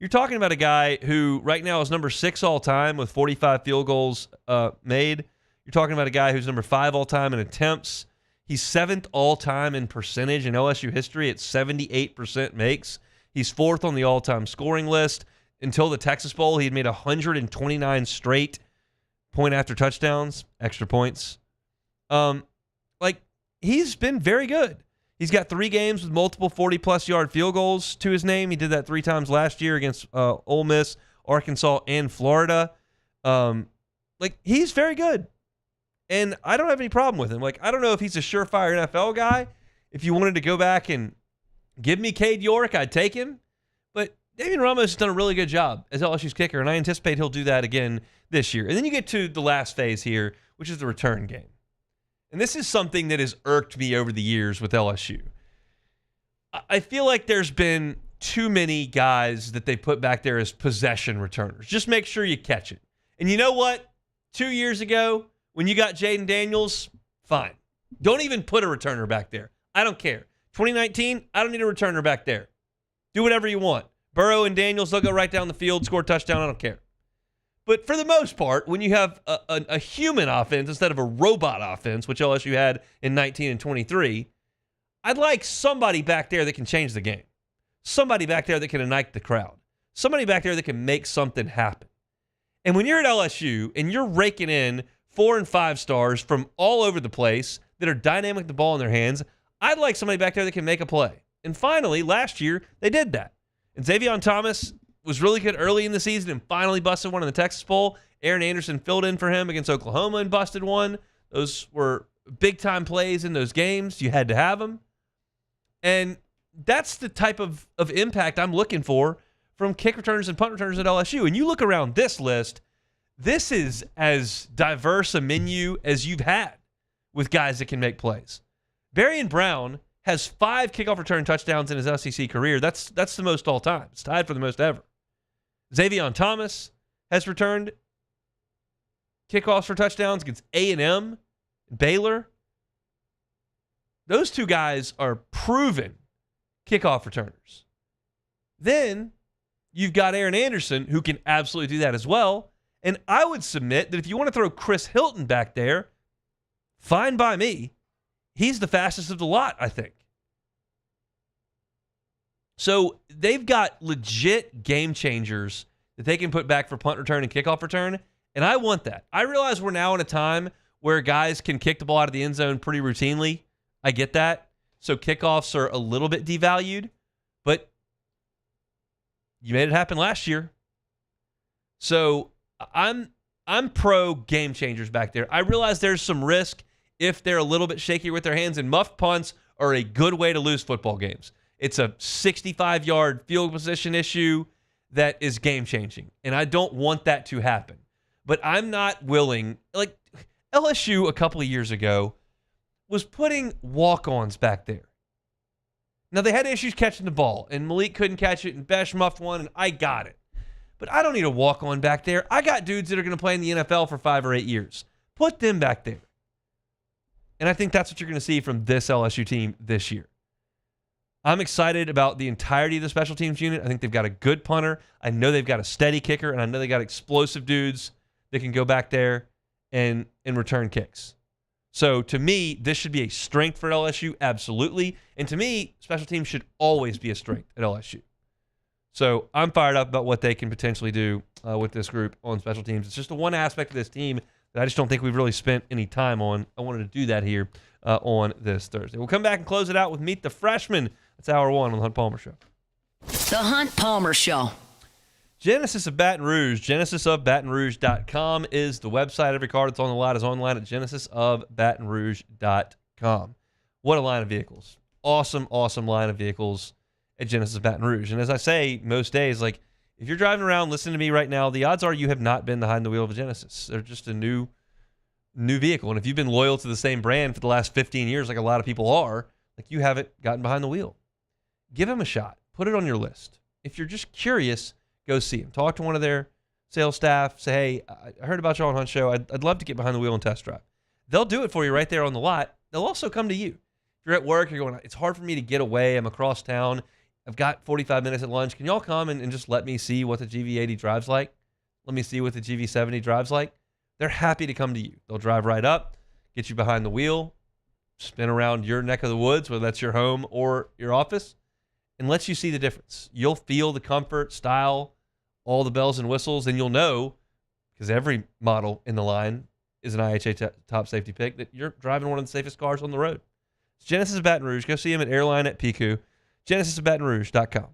You're talking about a guy who right now is number 6 all time with 45 field goals made. You're talking about a guy who's number 5 all time in attempts. He's 7th all time in percentage in LSU history at 78% makes. He's 4th on the all-time scoring list. Until the Texas Bowl, he had made 129 straight point after touchdowns, extra points. He's been very good. He's got 3 games with multiple 40-plus yard field goals to his name. He did that 3 times last year against Ole Miss, Arkansas, and Florida. He's very good. And I don't have any problem with him. I don't know if he's a surefire NFL guy. If you wanted to go back and give me Cade York, I'd take him. But Damian Ramos has done a really good job as LSU's kicker, and I anticipate he'll do that again this year. And then you get to the last phase here, which is the return game. And this is something that has irked me over the years with LSU. I feel like there's been too many guys that they put back there as possession returners. Just make sure you catch it. And you know what? 2 years ago, when you got Jaden Daniels, fine. Don't even put a returner back there. I don't care. 2019, I don't need a returner back there. Do whatever you want. Burrow and Daniels, they'll go right down the field, score a touchdown, I don't care. But for the most part, when you have a human offense instead of a robot offense, which LSU had in 19 and 23, I'd like somebody back there that can change the game. Somebody back there that can ignite the crowd. Somebody back there that can make something happen. And when you're at LSU and you're raking in 4 and 5 stars from all over the place that are dynamic with the ball in their hands, I'd like somebody back there that can make a play. And finally, last year, they did that. And Xavier Thomas was really good early in the season and finally busted one in the Texas Bowl. Aaron Anderson filled in for him against Oklahoma and busted one. Those were big-time plays in those games. You had to have them. And that's the type of impact I'm looking for from kick returners and punt returners at LSU. And you look around this list, this is as diverse a menu as you've had with guys that can make plays. Barian Brown has 5 kickoff return touchdowns in his SEC career. That's the most all time. It's tied for the most ever. Xavier Thomas has returned kickoffs for touchdowns against A&M, Baylor. Those 2 guys are proven kickoff returners. Then you've got Aaron Anderson, who can absolutely do that as well. And I would submit that if you want to throw Chris Hilton back there, fine by me. He's the fastest of the lot, I think. So they've got legit game changers that they can put back for punt return and kickoff return, and I want that. I realize we're now in a time where guys can kick the ball out of the end zone pretty routinely. I get that. So kickoffs are a little bit devalued, but you made it happen last year. So I'm pro game changers back there. I realize there's some risk if they're a little bit shaky with their hands, and muffed punts are a good way to lose football games. It's a 65-yard field position issue that is game-changing, and I don't want that to happen. But I'm not willing. LSU a couple of years ago was putting walk-ons back there. Now, they had issues catching the ball, and Malik couldn't catch it, and Besh muffed one, and I got it. But I don't need a walk-on back there. I got dudes that are going to play in the NFL for 5 or 8 years. Put them back there. And I think that's what you're going to see from this LSU team this year. I'm excited about the entirety of the special teams unit. I think they've got a good punter. I know they've got a steady kicker, and I know they got explosive dudes that can go back there and return kicks. So to me, this should be a strength for LSU, absolutely. And to me, special teams should always be a strength at LSU. So I'm fired up about what they can potentially do with this group on special teams. It's just the one aspect of this team that I just don't think we've really spent any time on. I wanted to do that here on this Thursday. We'll come back and close it out with Meet the Freshman. That's hour 1 on the Hunt Palmer Show. The Hunt Palmer Show. Genesis of Baton Rouge. GenesisofBatonRouge.com is the website. Every car that's on the lot is online at GenesisofBatonRouge.com. What a line of vehicles. Awesome, awesome line of vehicles at Genesis of Baton Rouge. And as I say most days, if you're driving around listening to me right now, the odds are you have not been behind the wheel of a Genesis. They're just a new vehicle. And if you've been loyal to the same brand for the last 15 years, like a lot of people are, you haven't gotten behind the wheel. Give them a shot. Put it on your list. If you're just curious, go see them. Talk to one of their sales staff. Say, hey, I heard about you on Hunt Show. I'd love to get behind the wheel and test drive. They'll do it for you right there on the lot. They'll also come to you. If you're at work, you're going, it's hard for me to get away. I'm across town. I've got 45 minutes at lunch. Can y'all come and just let me see what the GV80 drives like? Let me see what the GV70 drives like. They're happy to come to you. They'll drive right up, get you behind the wheel, spin around your neck of the woods, whether that's your home or your office, and let you see the difference. You'll feel the comfort, style, all the bells and whistles, and you'll know, because every model in the line is an IHA top safety pick, that you're driving one of the safest cars on the road. It's Genesis of Baton Rouge. Go see him at Airline at Pico. GenesisofBatonRouge.com.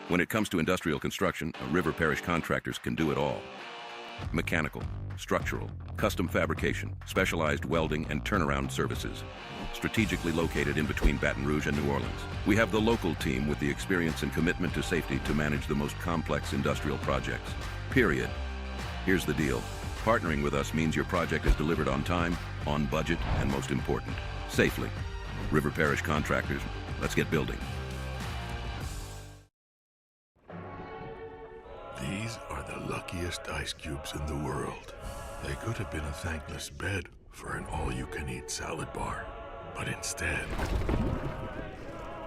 When it comes to industrial construction, River Parish Contractors can do it all. Mechanical, structural, custom fabrication, specialized welding, and turnaround services. Strategically located in between Baton Rouge and New Orleans, we have the local team with the experience and commitment to safety to manage the most complex industrial projects. Period. Here's the deal. Partnering with us means your project is delivered on time, on budget, and most important, safely. River Parish Contractors, let's get building. These are the luckiest ice cubes in the world. They could have been a thankless bed for an all-you-can-eat salad bar. But instead,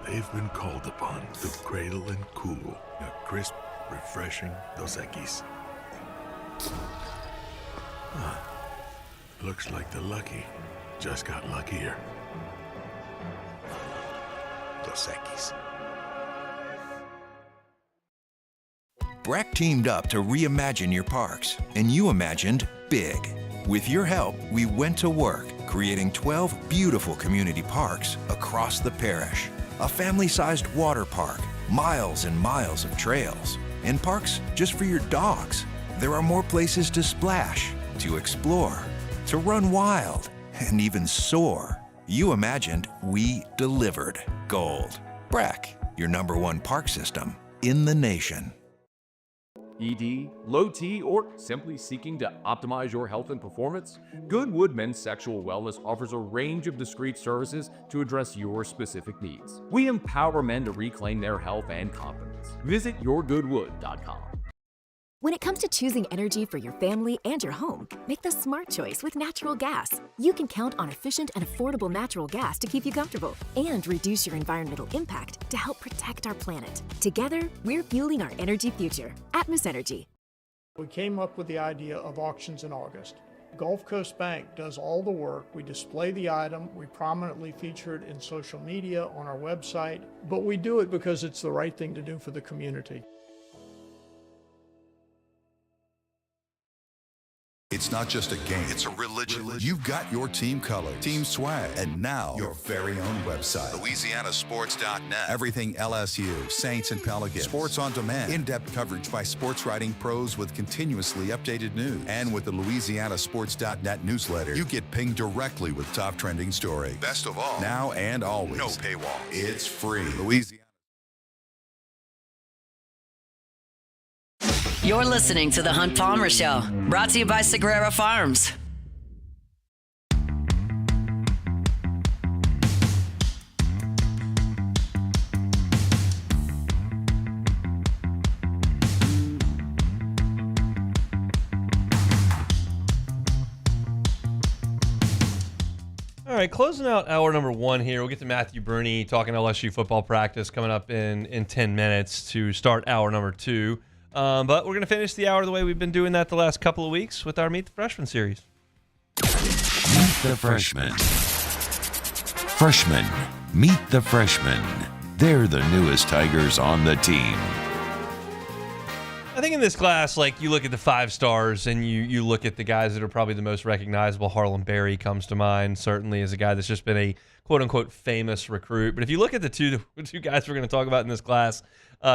they've been called upon to cradle and cool a crisp, refreshing Dos Equis. Looks like the lucky just got luckier. Dos Equis. Breck teamed up to reimagine your parks, and you imagined big. With your help, we went to work, creating 12 beautiful community parks across the parish. A family-sized water park, miles and miles of trails, and parks just for your dogs. There are more places to splash, to explore, to run wild, and even soar. You imagined, we delivered. Gold. Breck, your #1 park system in the nation. ED, low T, or simply seeking to optimize your health and performance? Goodwood Men's Sexual Wellness offers a range of discreet services to address your specific needs. We empower men to reclaim their health and confidence. Visit yourgoodwood.com. When it comes to choosing energy for your family and your home, make the smart choice with natural gas. You can count on efficient and affordable natural gas to keep you comfortable and reduce your environmental impact to help protect our planet. Together, we're fueling our energy future. Atmos Energy. We came up with the idea of auctions in August. Gulf Coast Bank does all the work. We display the item, we prominently feature it in social media, on our website, but we do it because it's the right thing to do for the community. It's not just a game, it's a religion. You've got your team colors, team swag, and now your very own website. LouisianaSports.net. Everything LSU, Saints, and Pelicans. Sports on demand. In-depth coverage by sports writing pros with continuously updated news. And with the LouisianaSports.net newsletter, you get pinged directly with top trending stories. Best of all, now and always, no paywall. It's free. Louisiana. You're listening to The Hunt Palmer Show, brought to you by Sagrera Farms. All right, closing out hour #1 here. We'll get to Matthew Bruny talking LSU football practice coming up in 10 minutes to start hour #2. But we're going to finish the hour the way we've been doing that the last couple of weeks with our Meet the Freshman series. Meet the Freshmen. Freshmen, meet the freshmen. They're the newest Tigers on the team. I think in this class, like, you look at the 5 stars and you look at the guys that are probably the most recognizable. Harlan Berry comes to mind, certainly, as a guy that's just been a quote-unquote famous recruit. But if you look at the two guys we're going to talk about in this class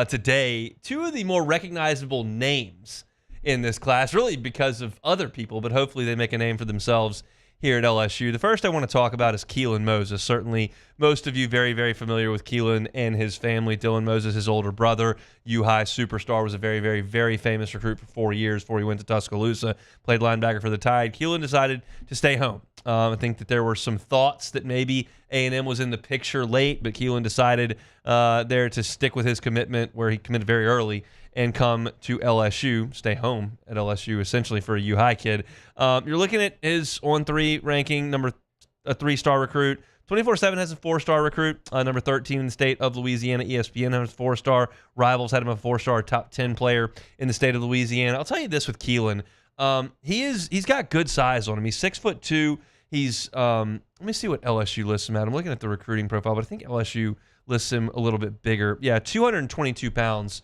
today, 2 of the more recognizable names in this class, really because of other people, but hopefully they make a name for themselves here at LSU. The first I want to talk about is Keelan Moses. Certainly, most of you very, very familiar with Keelan and his family. Dylan Moses, his older brother, U-High superstar, was a very, very, very famous recruit for 4 years before he went to Tuscaloosa, played linebacker for the Tide. Keelan decided to stay home. I think that there were some thoughts that maybe A&M was in the picture late, but Keelan decided there to stick with his commitment, where he committed very early, and come to LSU, stay home at LSU, essentially for a U-High kid. You're looking at his on-3 ranking, a 3-star recruit. 24/7 has a 4-star recruit, number 13 in the state of Louisiana. ESPN has a 4-star. Rivals had him a 4-star, top 10 player in the state of Louisiana. I'll tell you this with Keelan. He's got good size on him. He's 6'2". He's let me see what LSU lists him at. I'm looking at the recruiting profile, but I think LSU lists him a little bit bigger. Yeah, 222 pounds.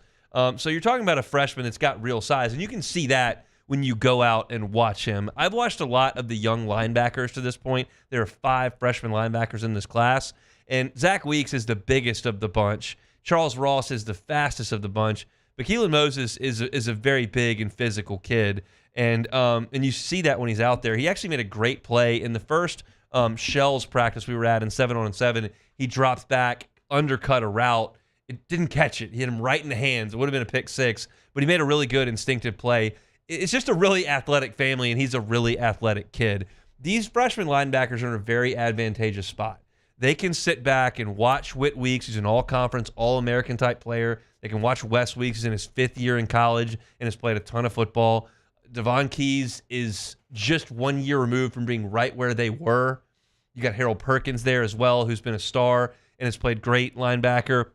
So you're talking about a freshman that's got real size, and you can see that when you go out and watch him. I've watched a lot of the young linebackers to this point. There are 5 freshman linebackers in this class, and Zach Weeks is the biggest of the bunch. Charles Ross is the fastest of the bunch, but Keelan Moses is a very big and physical kid, and you see that when he's out there. He actually made a great play in the first Shells practice we were at in 7-on-7. He dropped back, undercut a route. It didn't catch it. He hit him right in the hands. It would have been a pick 6, but he made a really good instinctive play. It's just a really athletic family, and he's a really athletic kid. These freshman linebackers are in a very advantageous spot. They can sit back and watch Whit Weeks, who's an all-conference, all-American type player. They can watch Wes Weeks, who's in his 5th year in college and has played a ton of football. Devon Keys is just 1 year removed from being right where they were. You got Harold Perkins there as well, who's been a star and has played great linebacker.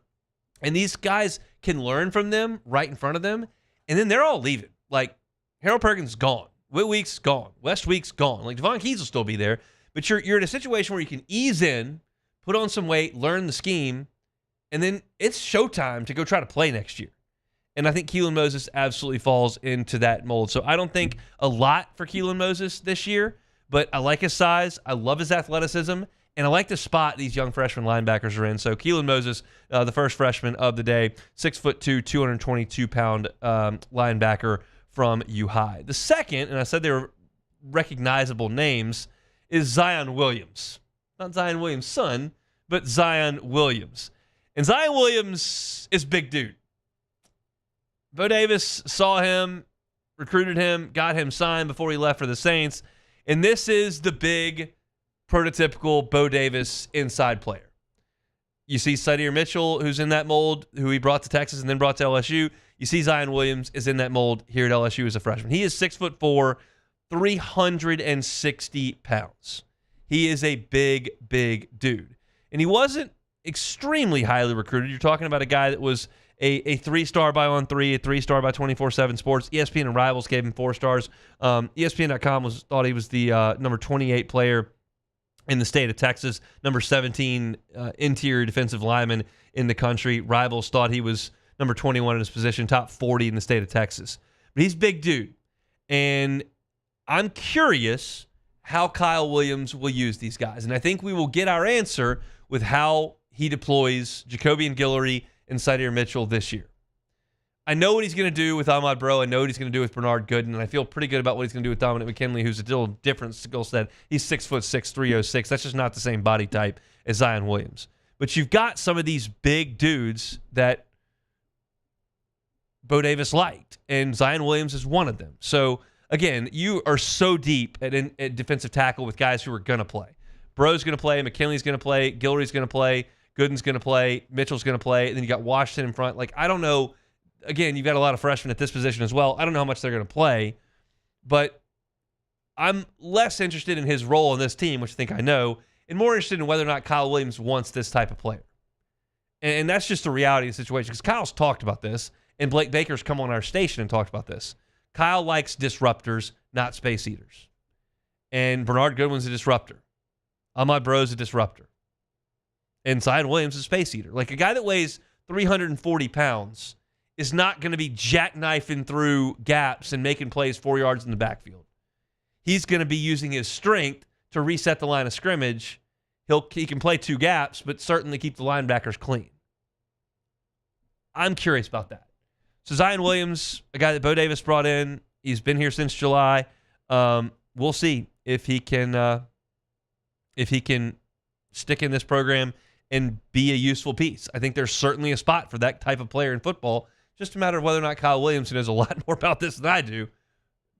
And these guys can learn from them right in front of them, and then they're all leaving. Like, Harold Perkins is gone. Whit Weeks gone. West Weeks gone. Like, Devon Keys will still be there, but you're in a situation where you can ease in, put on some weight, learn the scheme, and then it's showtime to go try to play next year. And I think Keelan Moses absolutely falls into that mold. So I don't think a lot for Keelan Moses this year, but I like his size. I love his athleticism. And I like the spot these young freshman linebackers are in. So Keelan Moses, the first freshman of the day, 6'2", 222-pound linebacker from U-High. The second, and I said they were recognizable names, is Zion Williams. Not Zion Williams' son, but Zion Williams. And Zion Williams is big dude. Bo Davis saw him, recruited him, got him signed before he left for the Saints. And this is the big prototypical Bo Davis inside player. You see Sydir Mitchell, who's in that mold, who he brought to Texas and then brought to LSU. You see Zion Williams is in that mold here at LSU as a freshman. He is 6'4", 360 pounds. He is a big, big dude. And he wasn't extremely highly recruited. You're talking about a guy that was a 3-star by On3, a 3-star by 24/7 Sports. ESPN and Rivals gave him 4 stars. ESPN.com thought he was the number 28 player in the state of Texas, number 17 interior defensive lineman in the country. Rivals thought he was number 21 in his position, top 40 in the state of Texas. But he's a big dude. And I'm curious how Kyle Williams will use these guys. And I think we will get our answer with how he deploys Jacobian Guillory and Sydir Mitchell this year. I know what he's going to do with Ahmad Bro. I know what he's going to do with Bernard Gooden, and I feel pretty good about what he's going to do with Dominic McKinley, who's a little different skill set. He's 6'6", 306. That's just not the same body type as Zion Williams. But you've got some of these big dudes that Bo Davis liked, and Zion Williams is one of them. So, again, you are so deep at defensive tackle with guys who are going to play. Bro's going to play, McKinley's going to play, Guillory's going to play, Gooden's going to play, Mitchell's going to play, and then you got Washington in front. Like, I don't know. Again, you've got a lot of freshmen at this position as well. I don't know how much they're going to play, but I'm less interested in his role in this team, which I think I know, and more interested in whether or not Kyle Williams wants this type of player. And that's just the reality of the situation, because Kyle's talked about this, and Blake Baker's come on our station and talked about this. Kyle likes disruptors, not space eaters. And Bernard Goodwin's a disruptor. Ahmad Bro's a disruptor. And Zion Williams is a space eater. Like, a guy that weighs 340 pounds is not going to be jackknifing through gaps and making plays 4 yards in the backfield. He's going to be using his strength to reset the line of scrimmage. He can play 2 gaps, but certainly keep the linebackers clean. I'm curious about that. So Zion Williams, a guy that Bo Davis brought in, he's been here since July. We'll see if he can if he can stick in this program and be a useful piece. I think there's certainly a spot for that type of player in football. Just a matter of whether or not Kyle Williams, who knows a lot more about this than I do,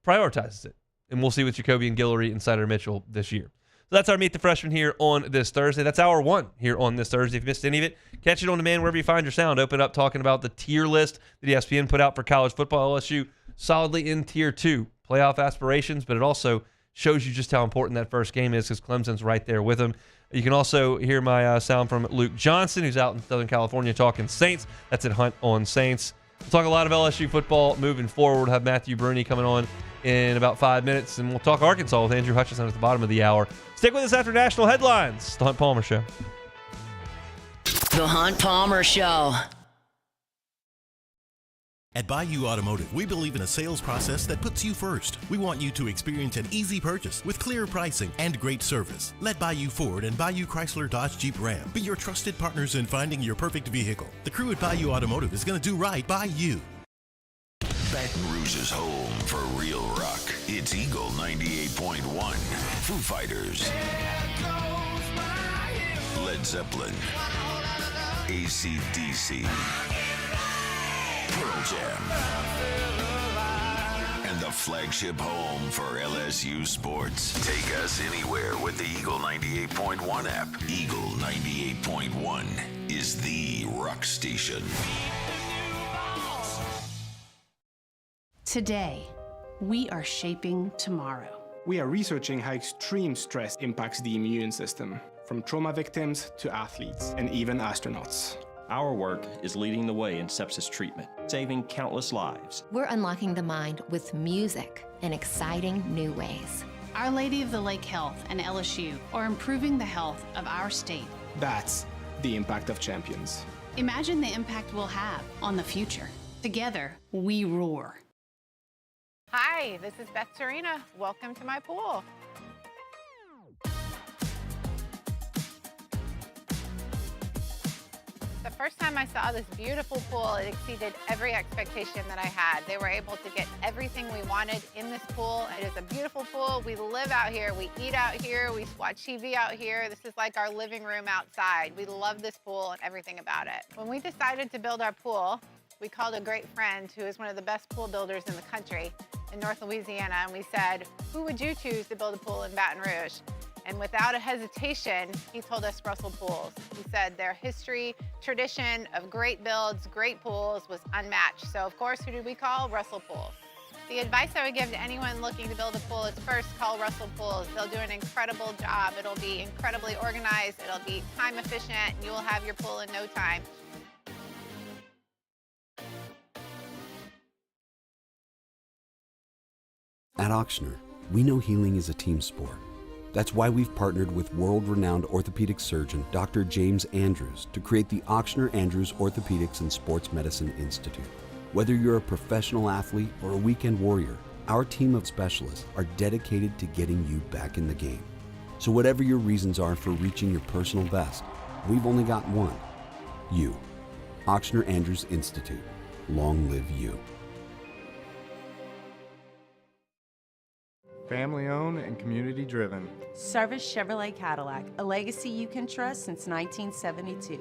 prioritizes it. And we'll see with Jacoby and Guillory and Cider Mitchell this year. So that's our Meet the Freshman here on this Thursday. That's hour one here on this Thursday. If you missed any of it, catch it on demand wherever you find your sound. Open up talking about the tier list that ESPN put out for college football. LSU solidly in tier 2. Playoff aspirations, but it also shows you just how important that first game is because Clemson's right there with them. You can also hear my sound from Luke Johnson, who's out in Southern California talking Saints. That's at Hunt on Saints. We'll talk a lot of LSU football moving forward. We'll have Matthew Bruny coming on in about 5 minutes, and we'll talk Arkansas with Andrew Hutchinson at the bottom of the hour. Stick with us after national headlines. The Hunt Palmer Show. The Hunt Palmer Show. At Bayou Automotive, we believe in a sales process that puts you first. We want you to experience an easy purchase with clear pricing and great service. Let Bayou Ford and Bayou Chrysler Dodge Jeep Ram be your trusted partners in finding your perfect vehicle. The crew at Bayou Automotive is going to do right by you. Baton Rouge's home for real rock. It's Eagle 98.1. Foo Fighters. Led Zeppelin. AC/DC. Pearl Jam. And the flagship home for LSU sports. Take us anywhere with the Eagle 98.1 app. Eagle 98.1 is the rock station. Today, we are shaping tomorrow. We are researching how extreme stress impacts the immune system, from trauma victims to athletes and even astronauts. Our work is leading the way in sepsis treatment, saving countless lives. We're unlocking the mind with music in exciting new ways. Our Lady of the Lake Health and LSU are improving the health of our state. That's the impact of champions. Imagine the impact we'll have on the future. Together, we roar. Hi, this is Beth Serena. Welcome to my pool. The first time I saw this beautiful pool, it exceeded every expectation that I had. They were able to get everything we wanted in this pool. It is a beautiful pool. We live out here, we eat out here, we watch TV out here. This is like our living room outside. We love this pool and everything about it. When we decided to build our pool, we called a great friend who is one of the best pool builders in the country in North Louisiana, and we said, who would you choose to build a pool in Baton Rouge? And without a hesitation, he told us Russell Pools. He said their history, tradition of great builds, great pools was unmatched. So of course, who did we call? Russell Pools. The advice I would give to anyone looking to build a pool is first call Russell Pools. They'll do an incredible job. It'll be incredibly organized. It'll be time efficient, and you will have your pool in no time. At Auctioner, we know healing is a team sport. That's why we've partnered with world-renowned orthopedic surgeon Dr. James Andrews to create the Auctioner Andrews Orthopedics and Sports Medicine Institute. Whether you're a professional athlete or a weekend warrior, our team of specialists are dedicated to getting you back in the game. So whatever your reasons are for reaching your personal best, we've only got one: you. Auctioner Andrews Institute. Long live you. Family owned and community driven. Service Chevrolet Cadillac, a legacy you can trust since 1972.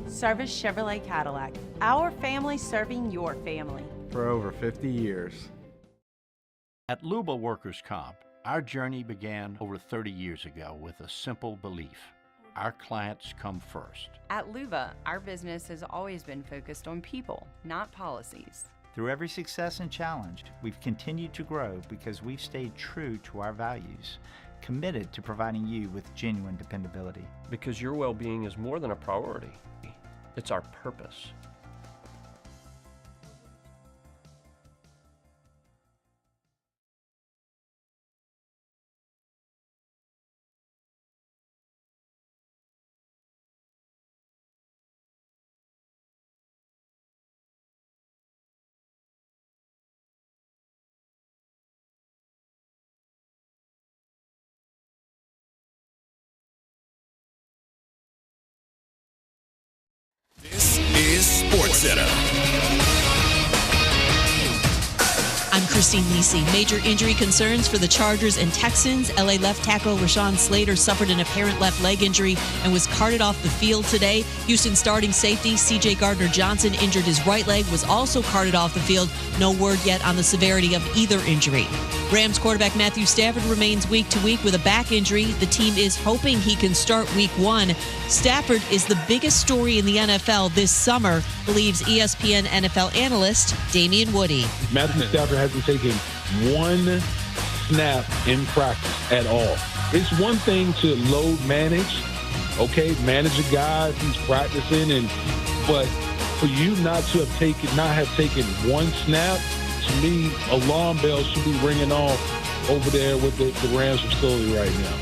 Service Chevrolet Cadillac, our family serving your family. For over 50 years. At Luba Workers' Comp, our journey began over 30 years ago with a simple belief: our clients come first. At Luba, our business has always been focused on people, not policies. Through every success and challenge, we've continued to grow because we've stayed true to our values, committed to providing you with genuine dependability. Because your well-being is more than a priority. It's our purpose. Center. I'm Christine Lisi. Major injury concerns for the Chargers and Texans. LA left tackle Rashawn Slater suffered an apparent left leg injury and was carted off the field today. Houston starting safety C.J. Gardner-Johnson injured his right leg, was also carted off the field. No word yet on the severity of either injury. Rams quarterback Matthew Stafford remains week to week with a back injury. The team is hoping he can start week 1. Stafford is the biggest story in the NFL this summer, believes ESPN NFL analyst Damian Woody. Matthew Stafford hasn't taken one snap in practice at all. It's one thing to load manage, okay, manage a guy, he's practicing, but for you not have taken one snap, to me, alarm bells should be ringing off over there with the Rams facility right now.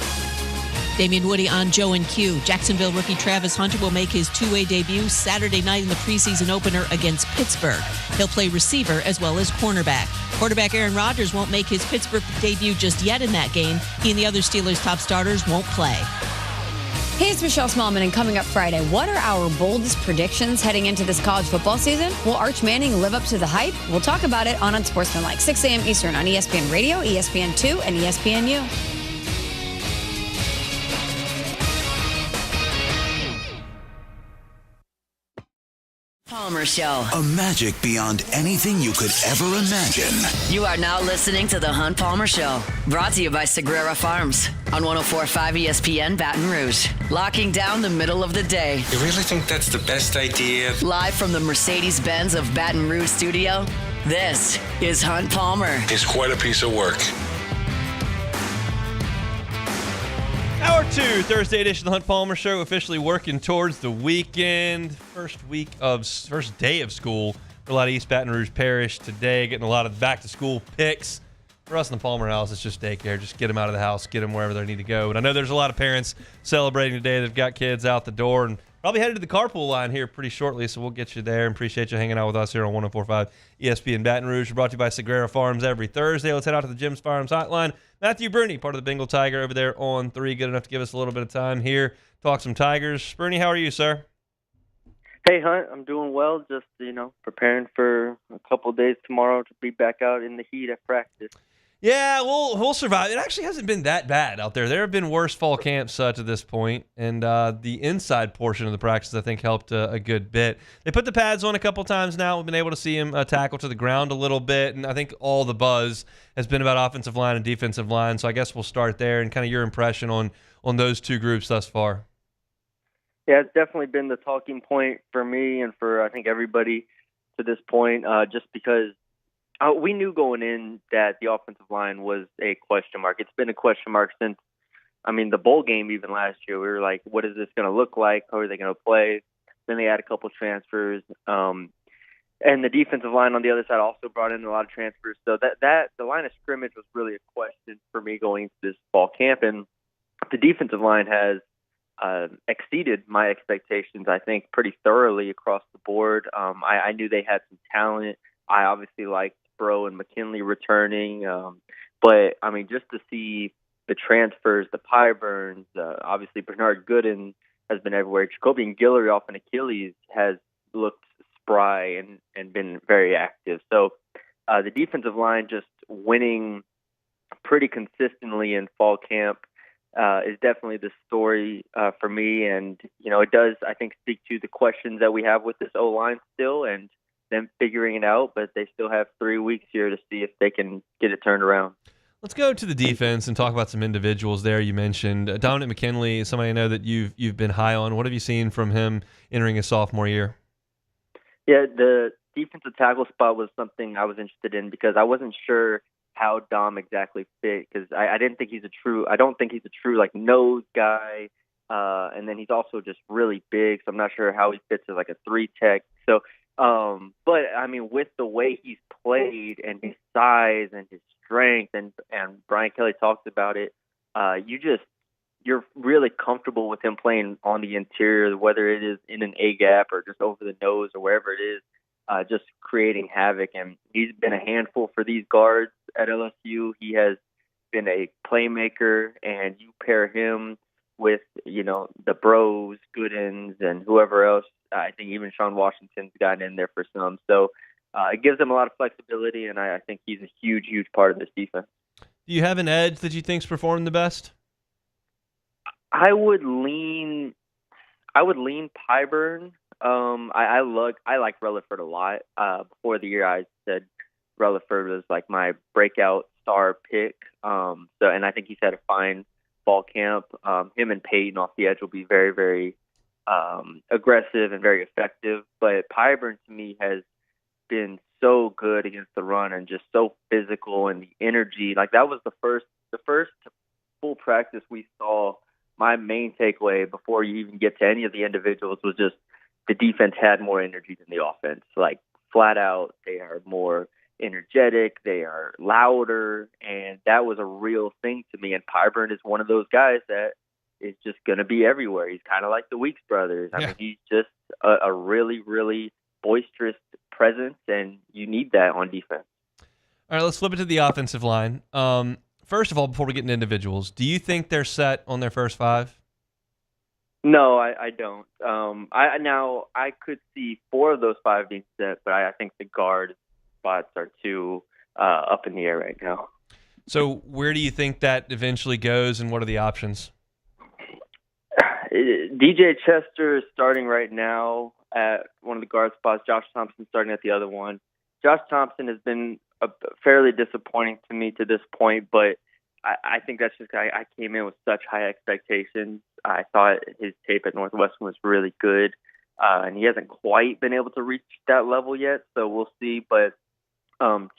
Damian Woody on Joe and Q. Jacksonville rookie Travis Hunter will make his two-way debut Saturday night in the preseason opener against Pittsburgh. He'll play receiver as well as cornerback. Quarterback Aaron Rodgers won't make his Pittsburgh debut just yet in that game. He and the other Steelers top starters won't play. Hey, it's Michelle Smallman, and coming up Friday, what are our boldest predictions heading into this college football season? Will Arch Manning live up to the hype? We'll talk about it on Unsportsmanlike, 6 a.m. Eastern on ESPN Radio, ESPN2, and ESPNU. Palmer Show. A magic beyond anything you could ever imagine. You are now listening to The Hunt Palmer Show. Brought to you by Sagrera Farms on 104.5 ESPN Baton Rouge. Locking down the middle of the day. You really think that's the best idea? Live from the Mercedes-Benz of Baton Rouge studio, this is Hunt Palmer. It's quite a piece of work. Hour 2, Thursday edition of the Hunt Palmer Show, officially working towards the weekend. First day of school for a lot of East Baton Rouge Parish today. Getting a lot of back-to-school picks. For us in the Palmer house, it's just daycare. Just get them out of the house, get them wherever they need to go. And I know there's a lot of parents celebrating today. They've got kids out the door and probably headed to the carpool line here pretty shortly, so we'll get you there. And appreciate you hanging out with us here on 104.5 ESPN Baton Rouge. We're brought to you by Sagrera Farms every Thursday. Let's head out to the Jim's Farms hotline. Matthew Bruny, part of the Bengal Tiger over there on 3, good enough to give us a little bit of time here. Talk some Tigers. Bruny, how are you, sir? Hey, Hunt. I'm doing well. Just, preparing for a couple of days tomorrow to be back out in the heat at practice. Yeah, we'll survive. It actually hasn't been that bad out there. There have been worse fall camps to this point, and the inside portion of the practice, I think, helped a good bit. They put the pads on a couple times now. We've been able to see him tackle to the ground a little bit, and I think all the buzz has been about offensive line and defensive line, so I guess we'll start there and kind of your impression on those two groups thus far. Yeah, it's definitely been the talking point for me and for, I think, everybody to this point, just because we knew going in that the offensive line was a question mark. It's been a question mark since, the bowl game even last year. We were like, what is this going to look like? How are they going to play? Then they had a couple transfers. And the defensive line on the other side also brought in a lot of transfers. So that the line of scrimmage was really a question for me going into this fall camp. And the defensive line has exceeded my expectations, I think, pretty thoroughly across the board. I knew they had some talent. I obviously liked Bro and McKinley returning. But, just to see the transfers, the Pyburns, obviously Bernard Gooden has been everywhere. Jacoby and Guillory off an Achilles has looked spry and been very active. So the defensive line just winning pretty consistently in fall camp is definitely the story for me. And, it does, I think, speak to the questions that we have with this O-line still and them figuring it out, but they still have 3 weeks here to see if they can get it turned around. Let's go to the defense and talk about some individuals there. You mentioned Dominic McKinley, somebody I know that you've been high on. What have you seen from him entering his sophomore year? Yeah, the defensive tackle spot was something I was interested in because I wasn't sure how Dom exactly fit because I don't think he's a true like nose guy. And then he's also just really big, so I'm not sure how he fits as like a 3 tech. So, but with the way he's played and his size and his strength, and Brian Kelly talks about it, you're really comfortable with him playing on the interior, whether it is in an A gap or just over the nose or wherever it is, just creating havoc. And he's been a handful for these guards at LSU. He has been a playmaker, and you pair him with, the Bros, Goodens, and whoever else. I think even Sean Washington's gotten in there for some. So it gives them a lot of flexibility, and I think he's a huge, huge part of this defense. Do you have an edge that you think's performed the best? I would lean Pyburn. I like Relaford a lot. Before the year, I said Relaford was like my breakout star pick. And I think he's had a fine fall camp. Him and Peyton off the edge will be very, very aggressive and very effective. But Pyburn to me has been so good against the run and just so physical, and the energy. Like, that was the first full practice we saw. My main takeaway before you even get to any of the individuals was just the defense had more energy than the offense. Like, flat out, they are more energetic, they are louder, and that was a real thing to me. And Pyburn is one of those guys that is just going to be everywhere. He's kind of like the Weeks brothers. I mean, he's just a really, really boisterous presence, and you need that on defense. All right, let's flip it to the offensive line. First of all, before we get into individuals, do you think they're set on their first five? No, I don't. I could see 4 of those 5 being set, but I think the guard spots are too up in the air right now. So where do you think that eventually goes, and what are the options? DJ Chester is starting right now at one of the guard spots. Josh Thompson starting at the other one. Josh Thompson has been fairly disappointing to me to this point, but I think that's just I came in with such high expectations. I thought his tape at Northwestern was really good, and he hasn't quite been able to reach that level yet, so we'll see. But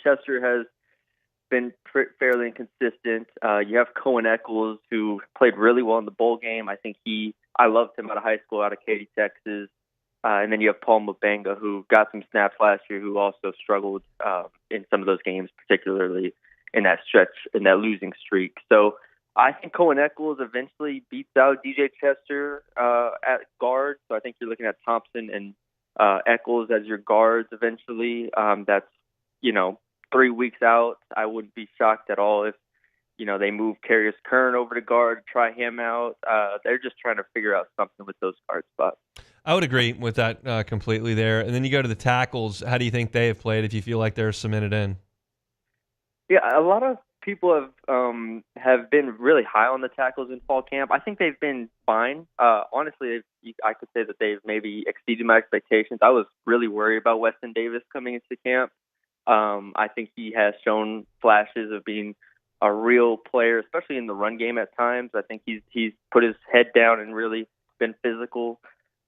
Chester has been fairly inconsistent. You have Cohen Eccles, who played really well in the bowl game. I loved him out of high school, out of Katy, Texas. And then you have Paul Mabanga, who got some snaps last year, who also struggled in some of those games, particularly in that stretch, in that losing streak. So I think Cohen Eccles eventually beats out DJ Chester at guard. So I think you're looking at Thompson and Eccles as your guards eventually. That's, 3 weeks out. I wouldn't be shocked at all if, they move Carius Kern over to guard, try him out. They're just trying to figure out something with those guard spots. I would agree with that completely there. And then you go to the tackles. How do you think they have played if you feel like they're cemented in? Yeah, a lot of people have been really high on the tackles in fall camp. I think they've been fine. Honestly, I could say that they've maybe exceeded my expectations. I was really worried about Weston Davis coming into camp. I think he has shown flashes of being a real player, especially in the run game at times. I think he's put his head down and really been physical.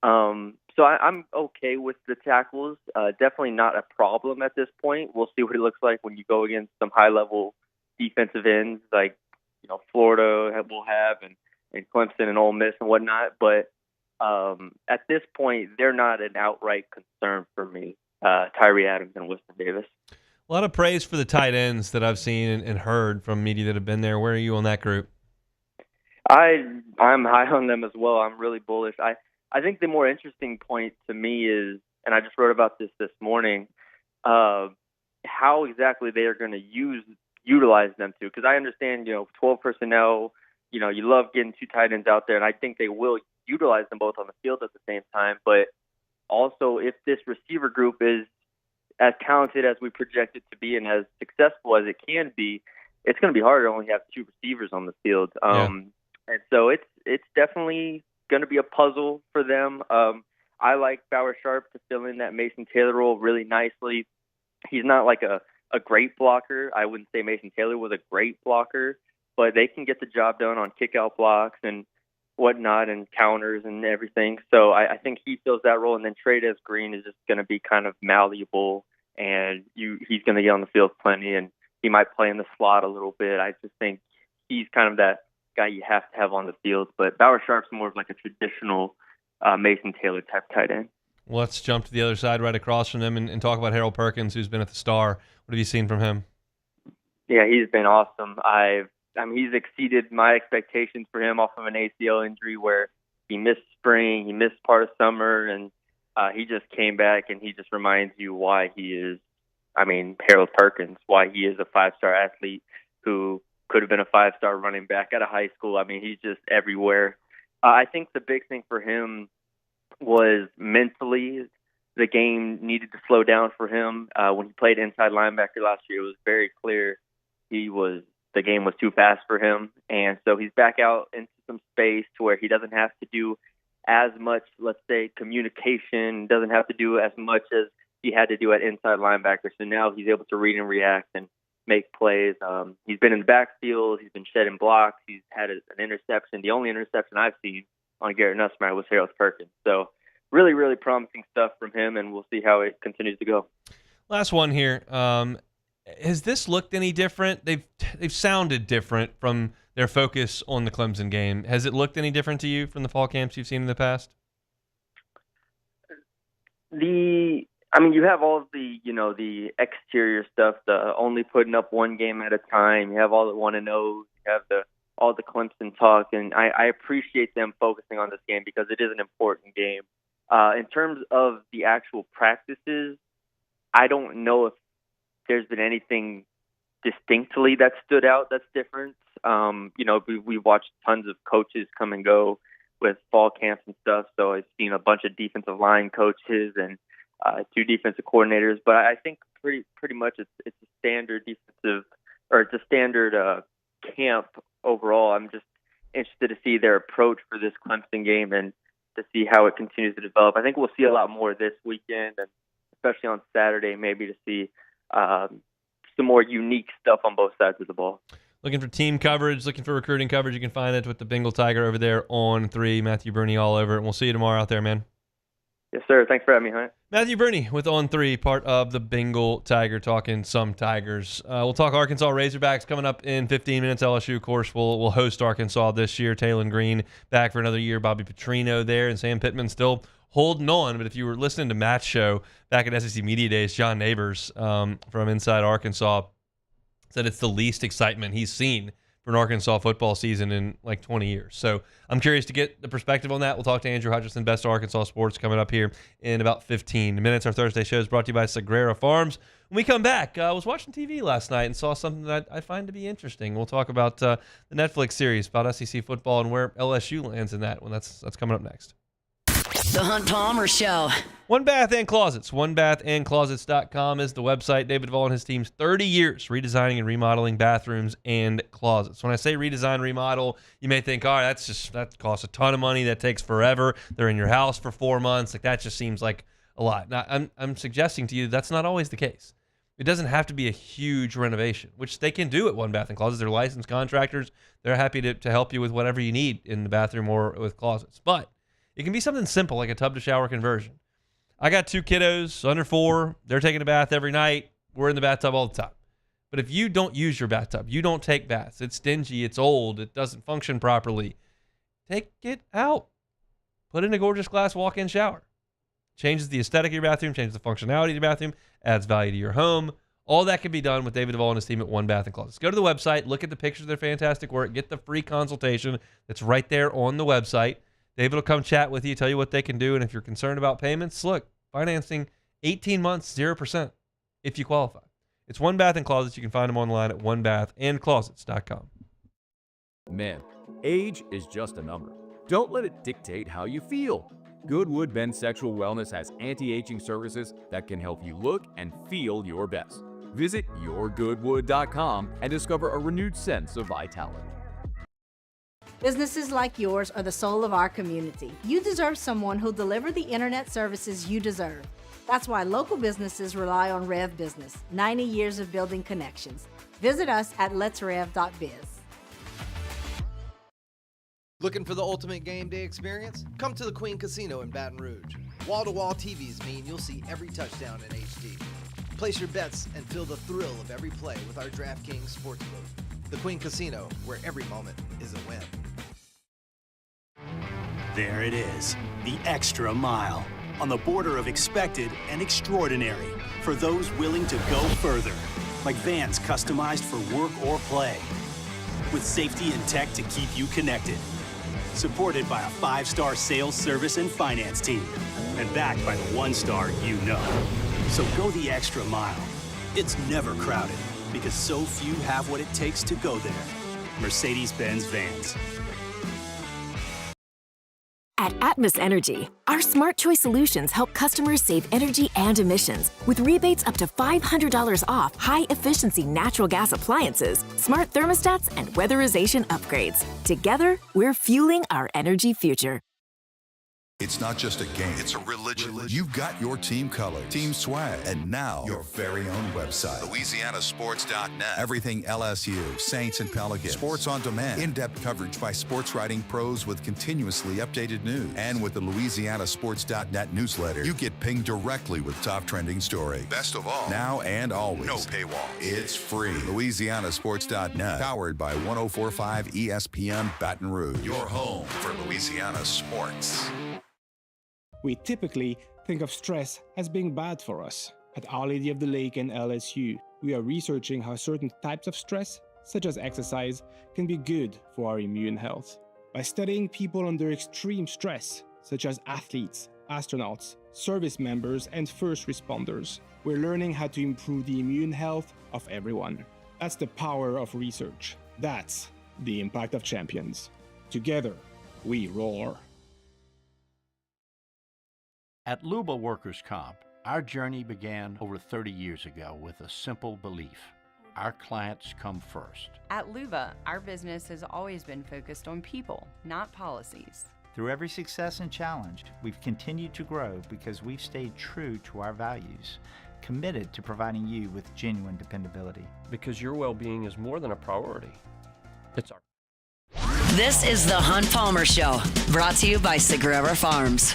So I'm okay with the tackles. Definitely not a problem at this point. We'll see what it looks like when you go against some high-level defensive ends like Florida will have and Clemson and Ole Miss and whatnot. But at this point, they're not an outright concern for me, Tyree Adams and Weston Davis. A lot of praise for the tight ends that I've seen and heard from media that have been there. Where are you on that group? I'm high on them as well. I'm really bullish. I think the more interesting point to me is, and I just wrote about this morning, how exactly they are going to utilize them to. Because I understand, 12 personnel, you love getting 2 tight ends out there, and I think they will utilize them both on the field at the same time. But also, if this receiver group is as talented as we project it to be and as successful as it can be, it's going to be hard to only have 2 receivers on the field. And so it's definitely going to be a puzzle for them. I like Bauer Sharp to fill in that Mason Taylor role really nicely. He's not like a great blocker. I wouldn't say Mason Taylor was a great blocker, but they can get the job done on kick-out blocks and whatnot and counters and everything. So I think he fills that role. And then Trey'Dez Green is just going to be kind of malleable, and he's going to get on the field plenty, and he might play in the slot a little bit. I just think he's kind of that guy you have to have on the field. But Bauer Sharp's more of like a traditional Mason Taylor type tight end. Well, let's jump to the other side right across from them and talk about Harold Perkins, who's been at the Star. What have you seen from him? Yeah, he's been awesome. He's exceeded my expectations for him off of an ACL injury where he missed spring, he missed part of summer, and he just came back, and he just reminds you why he is, Harold Perkins, why he is a 5-star athlete who could have been a 5-star running back out of high school. He's just everywhere. I think the big thing for him was mentally. The game needed to slow down for him. When he played inside linebacker last year, it was very clear the game was too fast for him. And so he's back out into some space to where he doesn't have to do as much, let's say, communication, doesn't have to do as much as he had to do at inside linebacker. So now he's able to read and react and make plays. He's been in the backfield. He's been shedding blocks. He's had an interception. The only interception I've seen on Garrett Nussmeier was Harold Perkins. So really, really promising stuff from him, and we'll see how it continues to go. Last one here. Has this looked any different? They've sounded different from their focus on the Clemson game. Has it looked any different to you from the fall camps you've seen in the past? You have all of the exterior stuff, the only putting up one game at a time. You have all the 1-0. You have all the Clemson talk, and I appreciate them focusing on this game because it is an important game. In terms of the actual practices, I don't know if there's been anything distinctly that stood out that's different. We watched tons of coaches come and go with fall camps and stuff, so I've seen a bunch of defensive line coaches and 2 defensive coordinators. But I think pretty much it's a standard defensive, or it's a standard camp overall. I'm just interested to see their approach for this Clemson game and to see how it continues to develop. I think we'll see a lot more this weekend, and especially on Saturday, maybe to see some more unique stuff on both sides of the ball. Looking for team coverage, looking for recruiting coverage, you can find it with the Bengal Tiger over there on 3. Matthew Bruny all over it. And we'll see you tomorrow out there, man. Yes, sir. Thanks for having me, Hunt. Matthew Bruny with On 3, part of the Bengal Tiger, talking some Tigers. We'll talk Arkansas Razorbacks coming up in 15 minutes. LSU, of course, will host Arkansas this year. Taylon Green back for another year. Bobby Petrino there, and Sam Pittman still holding on. But if you were listening to Matt's show back at SEC Media Days, John Neighbors from Inside Arkansas said it's the least excitement he's seen for an Arkansas football season in like 20 years. So I'm curious to get the perspective on that. We'll talk to Andrew Hutchinson, Best of Arkansas Sports, coming up here in about 15 minutes. Our Thursday show is brought to you by Sagrera Farms. When we come back, I was watching TV last night and saw something that I find to be interesting. We'll talk about the Netflix series about SEC football and where LSU lands in that when that's coming up next. The Hunt Palmer Show. One Bath and Closets. OneBathAndClosets.com is the website. David Duvall and his team's 30 years redesigning and remodeling bathrooms and closets. When I say redesign, remodel, you may think, all right, that costs a ton of money. That takes forever. They're in your house for 4 months. Like, that just seems like a lot. Now, I'm suggesting to you that's not always the case. It doesn't have to be a huge renovation, which they can do at One Bath and Closets. They're licensed contractors. They're happy to help you with whatever you need in the bathroom or with closets. But it can be something simple like a tub-to-shower conversion. I got 2 kiddos, under 4. They're taking a bath every night. We're in the bathtub all the time. But if you don't use your bathtub, you don't take baths, it's stingy, it's old, it doesn't function properly, take it out. Put in a gorgeous glass walk-in shower. Changes the aesthetic of your bathroom, changes the functionality of your bathroom, adds value to your home. All that can be done with David Duvall and his team at One Bath and Closets. Go to the website, look at the pictures of their fantastic work, get the free consultation that's right there on the website. David will come chat with you, tell you what they can do, and if you're concerned about payments, look, financing 18 months, 0% if you qualify. It's One Bath and Closets. You can find them online at onebathandclosets.com. Men, age is just a number. Don't let it dictate how you feel. Goodwood Men's Sexual Wellness has anti-aging services that can help you look and feel your best. Visit yourgoodwood.com and discover a renewed sense of vitality. Businesses like yours are the soul of our community. You deserve someone who'll deliver the internet services you deserve. That's why local businesses rely on Rev Business, 90 years of building connections. Visit us at letsrev.biz. Looking for the ultimate game day experience? Come to the Queen Casino in Baton Rouge. Wall-to-wall TVs mean you'll see every touchdown in HD. Place your bets and feel the thrill of every play with our DraftKings Sportsbook. The Queen Casino, where every moment is a win. There it is, the extra mile, on the border of expected and extraordinary, for those willing to go further, like vans customized for work or play, with safety and tech to keep you connected, supported by a 5-star sales, service, and finance team, and backed by the 1-star you know. So go the extra mile. It's never crowded, because so few have what it takes to go there. Mercedes-Benz Vans. At Atmos Energy, our Smart Choice solutions help customers save energy and emissions with rebates up to $500 off high-efficiency natural gas appliances, smart thermostats, and weatherization upgrades. Together, we're fueling our energy future. It's not just a game, it's a religion. You've got your team colors, team swag, and now your very own website, LouisianaSports.net. Everything LSU, Saints, and Pelicans. Sports on demand. In-depth coverage by sports writing pros with continuously updated news. And with the LouisianaSports.net newsletter, you get pinged directly with top trending stories. Best of all, now and always, no paywall. It's free. LouisianaSports.net, powered by 104.5 ESPN Baton Rouge. Your home for Louisiana sports. We typically think of stress as being bad for us. At Our Lady of the Lake and LSU, we are researching how certain types of stress, such as exercise, can be good for our immune health. By studying people under extreme stress, such as athletes, astronauts, service members, and first responders, we're learning how to improve the immune health of everyone. That's the power of research. That's the impact of champions. Together, we roar. At Luba Workers' Comp, our journey began over 30 years ago with a simple belief. Our clients come first. At Luba, our business has always been focused on people, not policies. Through every success and challenge, we've continued to grow because we've stayed true to our values, committed to providing you with genuine dependability. Because your well-being is more than a priority. It's our... This is the Hunt Palmer Show, brought to you by Sagrera Farms.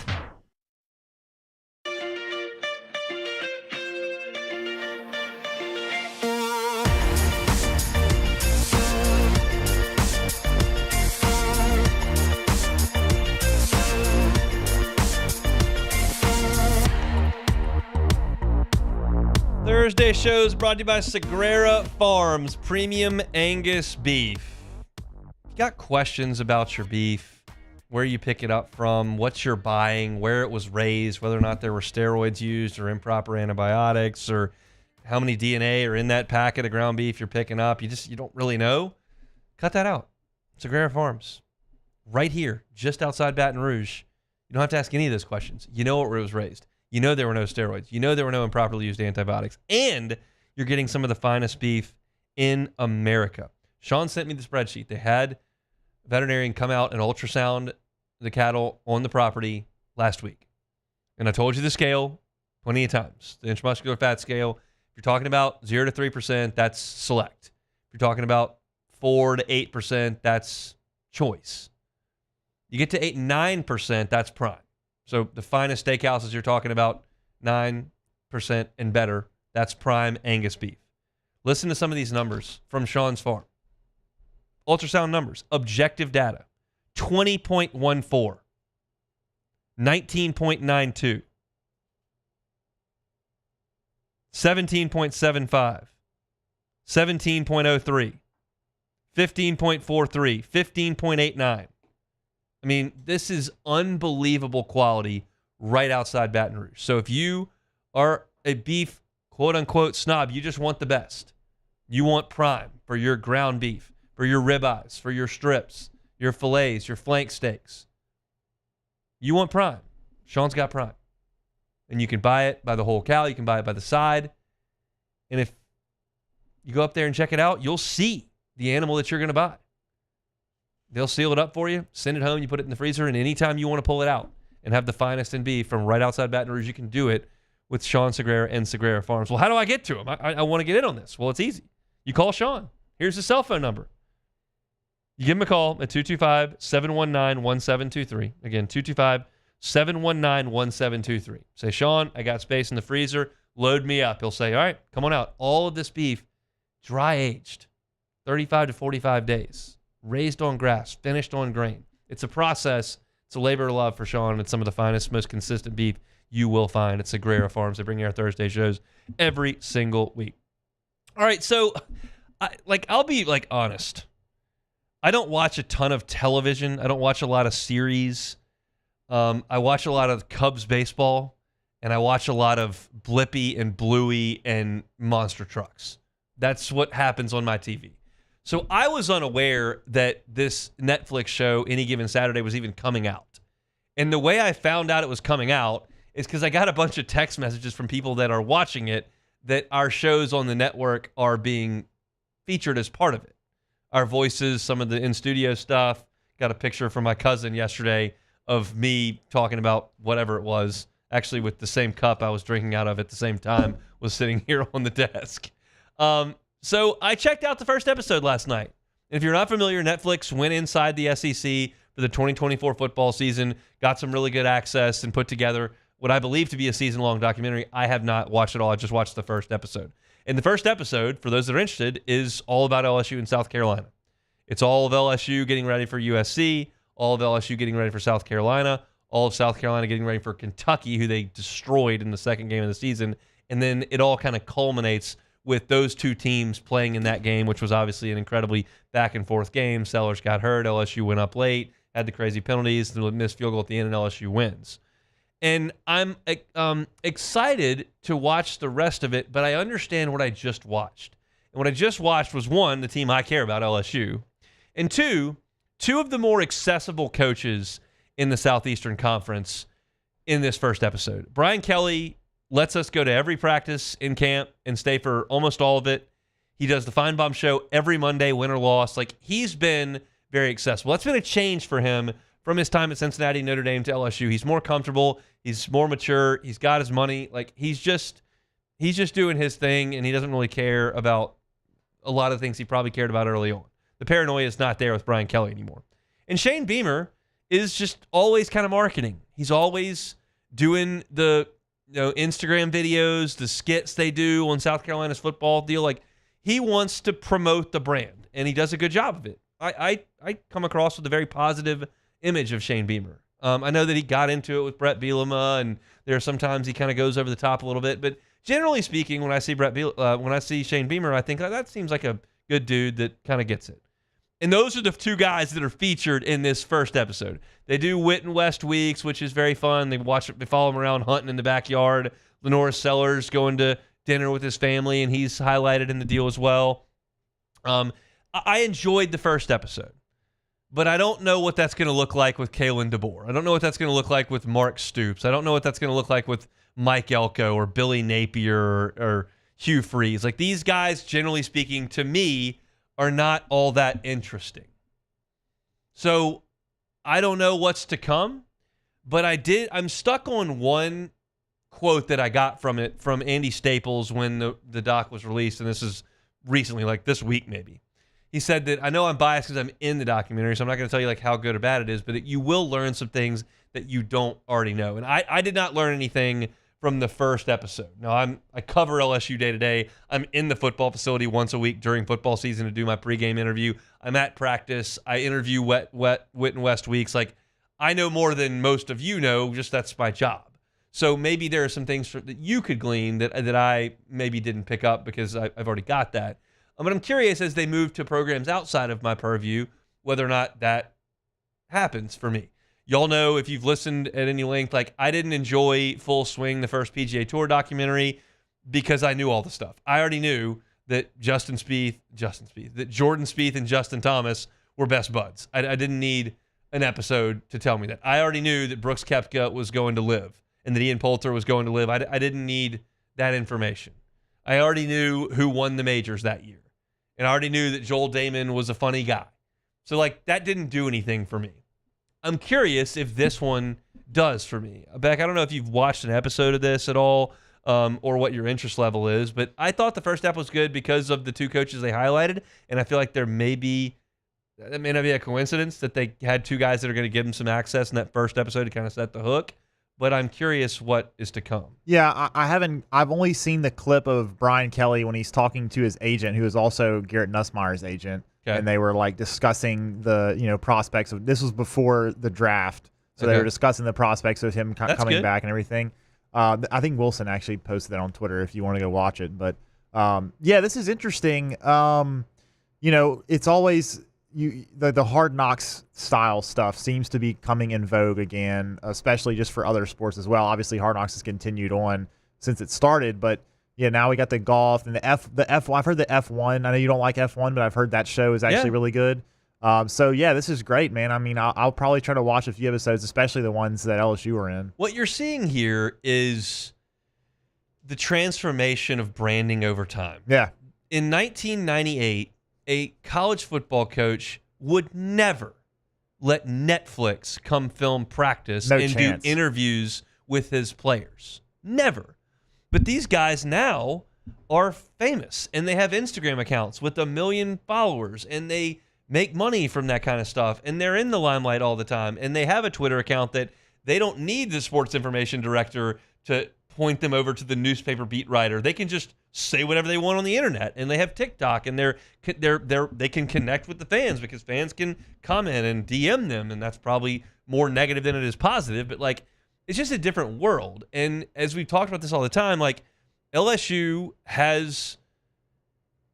Thursday shows brought to you by Sagrera Farms, premium Angus beef. If you got questions about your beef, where you pick it up from, what you're buying, where it was raised, whether or not there were steroids used or improper antibiotics, or how many DNA are in that packet of ground beef you're picking up, you don't really know, cut that out. Sagrera Farms, right here, just outside Baton Rouge. You don't have to ask any of those questions. You know where it was raised. You know there were no steroids. You know there were no improperly used antibiotics. And you're getting some of the finest beef in America. Sean sent me the spreadsheet. They had a veterinarian come out and ultrasound the cattle on the property last week. And I told you the scale plenty of times. The intramuscular fat scale. If you're talking about 0 to 3%, that's select. If you're talking about 4 to 8%, that's choice. You get to 8, 9%, that's prime. So the finest steakhouses you're talking about, 9% and better, that's prime Angus beef. Listen to some of these numbers from Sean's farm. Ultrasound numbers, objective data, 20.14, 19.92, 17.75, 17.03, 15.43, 15.89. I mean, this is unbelievable quality right outside Baton Rouge. So if you are a beef, quote-unquote, snob, you just want the best. You want prime for your ground beef, for your ribeyes, for your strips, your fillets, your flank steaks. You want prime. Sean's got prime. And you can buy it by the whole cow. You can buy it by the side. And if you go up there and check it out, you'll see the animal that you're going to buy. They'll seal it up for you, send it home, you put it in the freezer, and anytime you want to pull it out and have the finest in beef from right outside Baton Rouge, you can do it with Sean Sagrera and Sagrera Farms. Well, how do I get to him? I want to get in on this. Well, it's easy. You call Sean. Here's his cell phone number. You give him a call at 225-719-1723. Again, 225-719-1723. Say, Sean, I got space in the freezer. Load me up. He'll say, all right, come on out. All of this beef, dry aged, 35 to 45 days. Raised on grass, finished on grain. It's a process. It's a labor of love for Sean. It's some of the finest, most consistent beef you will find at Sagrera Farms. They bring you our Thursday shows every single week. All right, so I'll be honest. I don't watch a ton of television. I don't watch a lot of series. I watch a lot of Cubs baseball, and I watch a lot of Blippi and Bluey and monster trucks. That's what happens on my TV. So I was unaware that this Netflix show, Any Given Saturday, was even coming out. And the way I found out it was coming out is because I got a bunch of text messages from people that are watching it that our shows on the network are being featured as part of it. Our voices, some of the in-studio stuff. Got a picture from my cousin yesterday of me talking about whatever it was, actually with the same cup I was drinking out of at the same time, was sitting here on the desk. So I checked out the first episode last night. If you're not familiar, Netflix went inside the SEC for the 2024 football season, got some really good access, and put together what I believe to be a season-long documentary. I have not watched it all. I just watched the first episode. And the first episode, for those that are interested, is all about LSU and South Carolina. It's all of LSU getting ready for USC, all of LSU getting ready for South Carolina, all of South Carolina getting ready for Kentucky, who they destroyed in the second game of the season. And then it all kind of culminates with those two teams playing in that game, which was obviously an incredibly back-and-forth game. Sellers got hurt. LSU went up late, had the crazy penalties, the missed field goal at the end, and LSU wins. And I'm excited to watch the rest of it, but I understand what I just watched. And what I just watched was, one, the team I care about, LSU, and two of the more accessible coaches in the Southeastern Conference in this first episode. Brian Kelly lets us go to every practice in camp and stay for almost all of it. He does the Feinbaum Show every Monday, win or loss. Like, he's been very accessible. That's been a change for him from his time at Cincinnati, Notre Dame to LSU. He's more comfortable. He's more mature. He's got his money. Like, he's just doing his thing, and he doesn't really care about a lot of things he probably cared about early on. The paranoia is not there with Brian Kelly anymore. And Shane Beamer is just always kind of marketing. He's always doing the Instagram videos, the skits they do on South Carolina's football deal. Like, he wants to promote the brand, and he does a good job of it. I come across with a very positive image of Shane Beamer. I know that he got into it with Brett Bielema, and there are sometimes he kind of goes over the top a little bit. But generally speaking, when I see Shane Beamer, I think, oh, that seems like a good dude that kind of gets it. And those are the two guys that are featured in this first episode. They do Wit and West weeks, which is very fun. They follow him around hunting in the backyard. Lenore Sellers going to dinner with his family, and he's highlighted in the deal as well. I enjoyed the first episode, but I don't know what that's going to look like with Kalen DeBoer. I don't know what that's going to look like with Mark Stoops. I don't know what that's going to look like with Mike Elko or Billy Napier or Hugh Freeze. Like, these guys, generally speaking, to me, are not all that interesting. So I don't know what's to come, but I'm stuck on one quote that I got from it from Andy Staples when the doc was released, and this is recently, like this week maybe. He said that, I know I'm biased because I'm in the documentary, so I'm not going to tell you like how good or bad it is, but that you will learn some things that you don't already know. And I did not learn anything from the first episode. Now, I cover LSU day to day. I'm in the football facility once a week during football season to do my pregame interview. I'm at practice. I interview Wit and West weeks. Like, I know more than most of you know, just that's my job. So maybe there are some things that you could glean that I maybe didn't pick up because I've already got that. But I'm curious, as they move to programs outside of my purview, whether or not that happens for me. Y'all know, if you've listened at any length, like, I didn't enjoy Full Swing, the first PGA Tour documentary, because I knew all the stuff. I already knew that Jordan Spieth and Justin Thomas were best buds. I didn't need an episode to tell me that. I already knew that Brooks Koepka was going to live and that Ian Poulter was going to live. I didn't need that information. I already knew who won the majors that year. And I already knew that Joel Damon was a funny guy. So, like, that didn't do anything for me. I'm curious if this one does for me. Beck, I don't know if you've watched an episode of this at all or what your interest level is, but I thought the first episode was good because of the two coaches they highlighted, and I feel like that may not be a coincidence that they had two guys that are going to give them some access in that first episode to kind of set the hook. But I'm curious what is to come. Yeah, I've only seen the clip of Brian Kelly when he's talking to his agent, who is also Garrett Nussmeier's agent. Okay. And they were like discussing the prospects of, this was before the draft. So they were discussing the prospects of him coming back and everything. I think Wilson actually posted that on Twitter if you want to go watch it. But yeah, this is interesting. It's always the Hard Knocks style stuff seems to be coming in vogue again, especially just for other sports as well. Obviously, Hard Knocks has continued on since it started, but yeah, now we got the golf and the F1. I've heard the F1. I know you don't like F1, but I've heard that show is actually really good. So yeah, this is great, man. I mean, I'll probably try to watch a few episodes, especially the ones that LSU are in. What you're seeing here is the transformation of branding over time. Yeah. In 1998, a college football coach would never let Netflix come film practice and chance. do interviews with his players. Never. But these guys now are famous, and they have Instagram accounts with 1 million followers, and they make money from that kind of stuff, and they're in the limelight all the time, and they have a Twitter account that they don't need the sports information director to point them over to the newspaper beat writer. They can just say whatever they want on the internet, and they have TikTok, and they can connect with the fans because fans can comment and DM them, and that's probably more negative than it is positive, but like it's just a different world. And as we've talked about this all the time, like LSU has,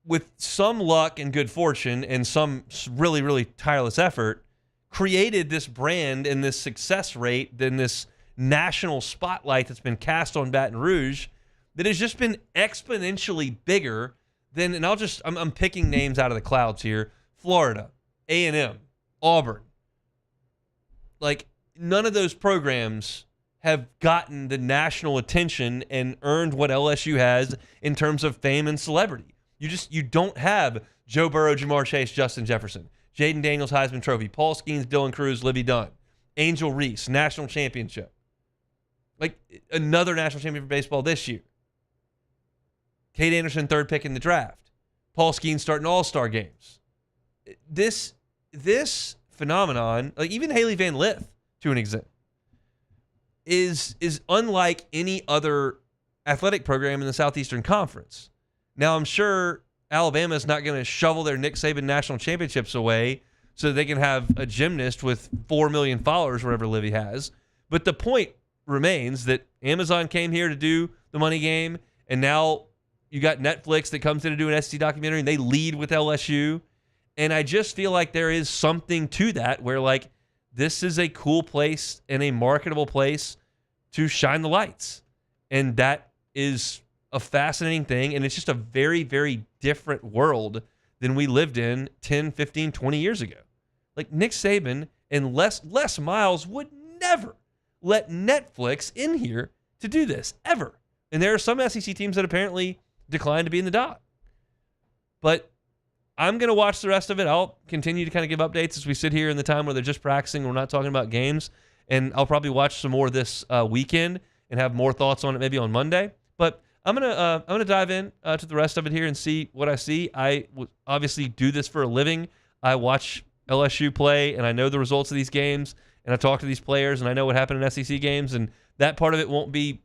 with some luck and good fortune and some really, really tireless effort, created this brand and this success rate, then this national spotlight that's been cast on Baton Rouge that has just been exponentially bigger than, and I'm picking names out of the clouds here, Florida, A&M, Auburn. Like, none of those programs have gotten the national attention and earned what LSU has in terms of fame and celebrity. You don't have Joe Burrow, Jamar Chase, Justin Jefferson, Jaden Daniels, Heisman Trophy, Paul Skeens, Dylan Cruz, Libby Dunn, Angel Reese, national championship. Like, another national champion for baseball this year. Kate Anderson, 3rd pick in the draft. Paul Skeens starting all-star games. This phenomenon, like even Haley Van Lith, to an extent, is unlike any other athletic program in the Southeastern Conference. Now, I'm sure Alabama is not going to shovel their Nick Saban national championships away so that they can have a gymnast with 4 million followers, whatever Livy has. But the point remains that Amazon came here to do the money game, and now you got Netflix that comes in to do an SEC documentary, and they lead with LSU. And I just feel like there is something to that where, like, this is a cool place and a marketable place to shine the lights. And that is a fascinating thing, and it's just a very, very different world than we lived in 10, 15, 20 years ago. Like, Nick Saban and Les Miles would never let Netflix in here to do this, ever. And there are some SEC teams that apparently declined to be in the dock. But I'm going to watch the rest of it. I'll continue to kind of give updates as we sit here in the time where they're just practicing. We're not talking about games. And I'll probably watch some more this weekend and have more thoughts on it maybe on Monday. But I'm gonna dive in to the rest of it here and see what I see. I obviously do this for a living. I watch LSU play, and I know the results of these games, and I talk to these players, and I know what happened in SEC games, and that part of it won't be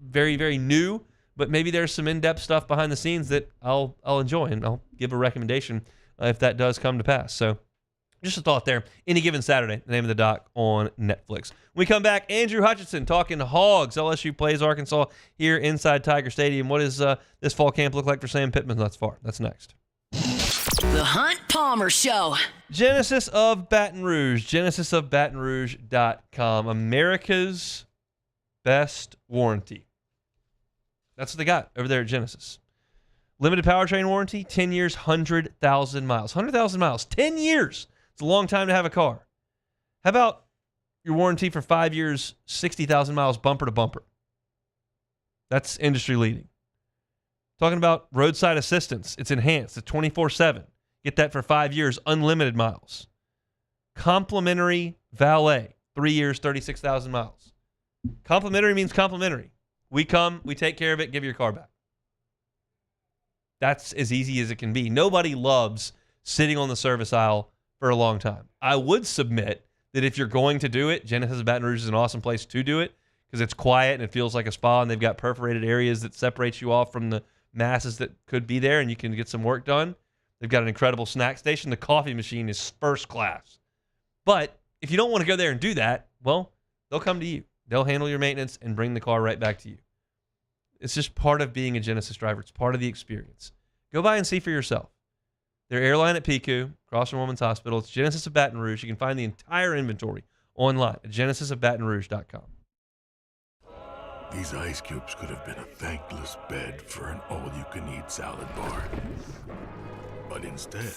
very, very new, but maybe there's some in-depth stuff behind the scenes that I'll enjoy, and I'll give a recommendation if that does come to pass. So just a thought there. Any Given Saturday, the name of the doc on Netflix. When we come back, Andrew Hutchinson talking Hogs. LSU plays Arkansas here inside Tiger Stadium. What does this fall camp look like for Sam Pittman thus far? That's next. The Hunt Palmer Show. Genesis of Baton Rouge. GenesisofBatonRouge.com. America's best warranty. That's what they got over there at Genesis. Limited powertrain warranty, 10 years, 100,000 miles. 100,000 miles, 10 years. It's a long time to have a car. How about your warranty for 5 years, 60,000 miles bumper to bumper? That's industry leading. Talking about roadside assistance. It's enhanced. It's 24/7. Get that for 5 years, unlimited miles. Complimentary valet, 3 years, 36,000 miles. Complimentary means complimentary. We come, we take care of it, give your car back. That's as easy as it can be. Nobody loves sitting on the service aisle for a long time. I would submit that if you're going to do it, Genesis of Baton Rouge is an awesome place to do it because it's quiet and it feels like a spa, and they've got perforated areas that separate you off from the masses that could be there, and you can get some work done. They've got an incredible snack station. The coffee machine is first class. But if you don't want to go there and do that, well, they'll come to you. They'll handle your maintenance and bring the car right back to you. It's just part of being a Genesis driver. It's part of the experience. Go by and see for yourself. Their airline at Pico, across from Women's Hospital. It's Genesis of Baton Rouge. You can find the entire inventory online at GenesisofBatonRouge.com. These ice cubes could have been a thankless bed for an all-you-can-eat salad bar. But instead,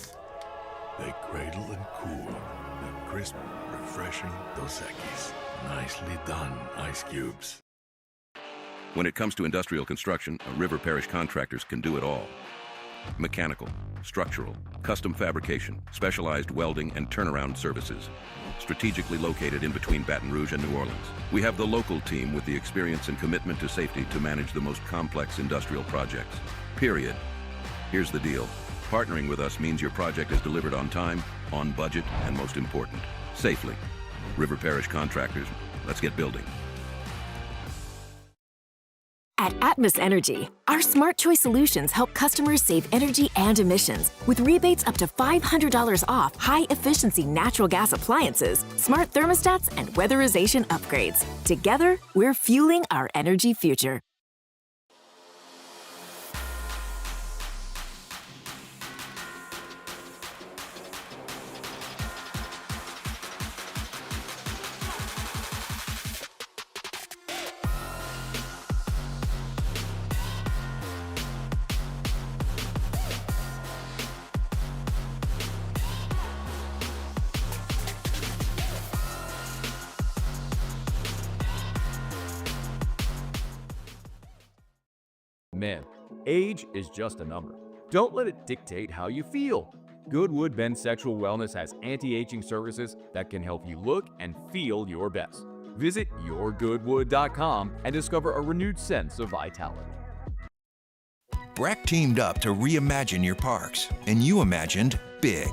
They cradle and cool. They're crisp, refreshing Dos Equis. Nicely done, Ice Cubes. When it comes to industrial construction, River Parish Contractors can do it all. Mechanical, structural, custom fabrication, specialized welding, and turnaround services. Strategically located in between Baton Rouge and New Orleans, we have the local team with the experience and commitment to safety to manage the most complex industrial projects. Period. Here's the deal. Partnering with us means your project is delivered on time, on budget, and most important, safely. River Parish Contractors, let's get building. At Atmos Energy, our Smart Choice solutions help customers save energy and emissions with rebates up to $500 off high-efficiency natural gas appliances, smart thermostats, and weatherization upgrades. Together, we're fueling our energy future. Man, age is just a number. Don't let it dictate how you feel. Goodwood Men's Sexual Wellness has anti-aging services that can help you look and feel your best. Visit yourgoodwood.com and discover a renewed sense of vitality. Breck teamed up to reimagine your parks, and you imagined big.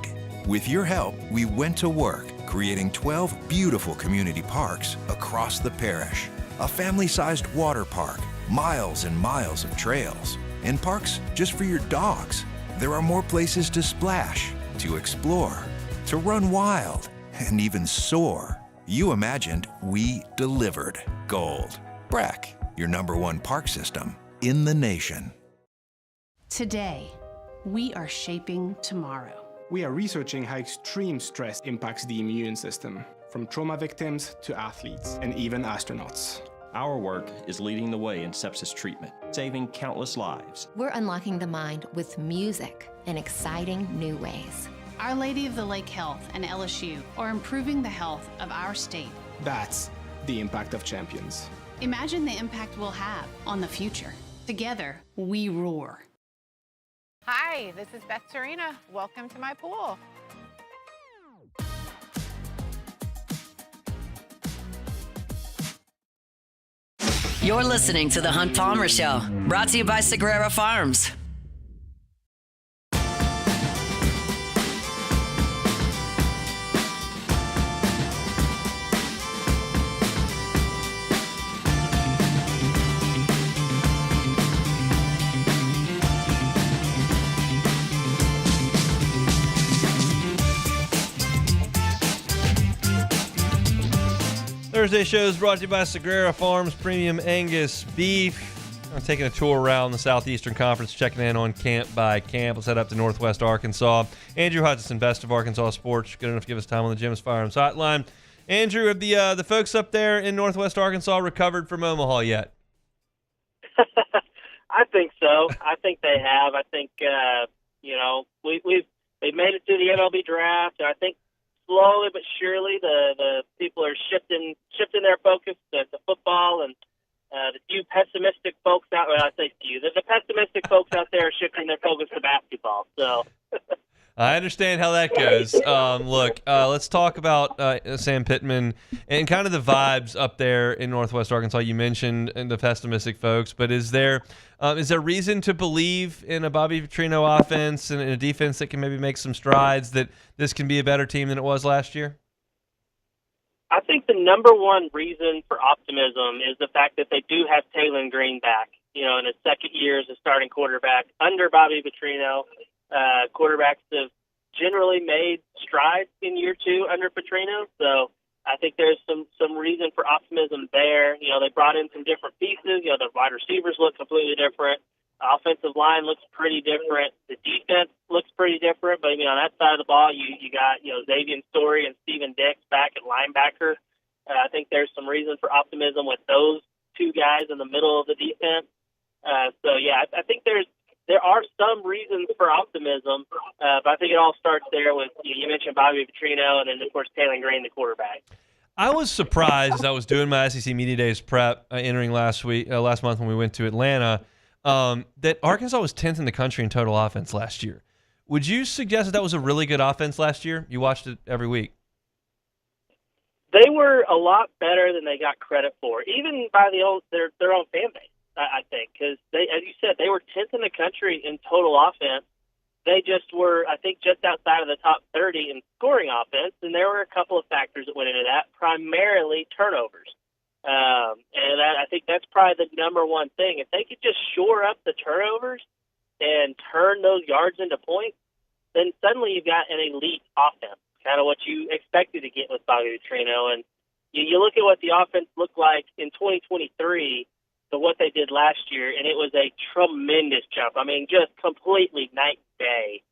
With your help, we went to work, creating 12 beautiful community parks across the parish. A family-sized water park, miles and miles of trails, and parks just for your dogs. There are more places to splash, to explore, to run wild, and even soar. You imagined, we delivered. Gold. Breck, your #1 park system in the nation. Today, we are shaping tomorrow. We are researching how extreme stress impacts the immune system, from trauma victims to athletes and even astronauts. Our work is leading the way in sepsis treatment, saving countless lives. We're unlocking the mind with music in exciting new ways. Our Lady of the Lake Health and LSU are improving the health of our state. That's the impact of champions. Imagine the impact we'll have on the future. Together, we roar. Hi, this is Beth Serena. Welcome to my pool. You're listening to The Hunt Palmer Show, brought to you by Sagrera Farms. Thursday show is brought to you by Sagrera Farms Premium Angus Beef. I'm taking a tour around the Southeastern Conference, checking in on camp by camp. Let's head up to Northwest Arkansas. Andrew Hutchinson, best of Arkansas sports, good enough to give us time on the Jim's Firearms Hotline. Andrew, have the folks up there in Northwest Arkansas recovered from Omaha yet? I think so. I think they have. I think they've made it through the MLB draft, and I think slowly but surely the people are shifting their focus to football, and the few pessimistic folks out there, I say few, the pessimistic folks out there are shifting their focus to basketball. So I understand how that goes. Let's talk about Sam Pittman and kind of the vibes up there in Northwest Arkansas. You mentioned the pessimistic folks, but is there reason to believe in a Bobby Petrino offense and in a defense that can maybe make some strides, that this can be a better team than it was last year? I think the number one reason for optimism is the fact that they do have Taylon Green back, in his second year as a starting quarterback under Bobby Petrino. Quarterbacks have generally made strides in year two under Petrino, so I think there's some reason for optimism there. They brought in some different pieces. The wide receivers look completely different. Offensive line looks pretty different. The defense looks pretty different. But, on that side of the ball, you got, Xavier Story and Steven Dix back at linebacker. I think there's some reason for optimism with those two guys in the middle of the defense. I think there's there are some reasons for optimism, but I think it all starts there with, you mentioned Bobby Petrino, and then, of course, Taylor Green, the quarterback. I was surprised as I was doing my SEC Media Days prep entering last month when we went to Atlanta, that Arkansas was 10th in the country in total offense last year. Would you suggest that was a really good offense last year? You watched it every week. They were a lot better than they got credit for, even by their own fan base, I think, because as you said, they were 10th in the country in total offense. They just were, I think, just outside of the top 30 in scoring offense, and there were a couple of factors that went into that, primarily turnovers. And I think that's probably the number one thing. If they could just shore up the turnovers and turn those yards into points, then suddenly you've got an elite offense, kind of what you expected to get with Bobby Petrino. And you look at what the offense looked like in 2023 to what they did last year, and it was a tremendous jump. I mean, just completely night and day.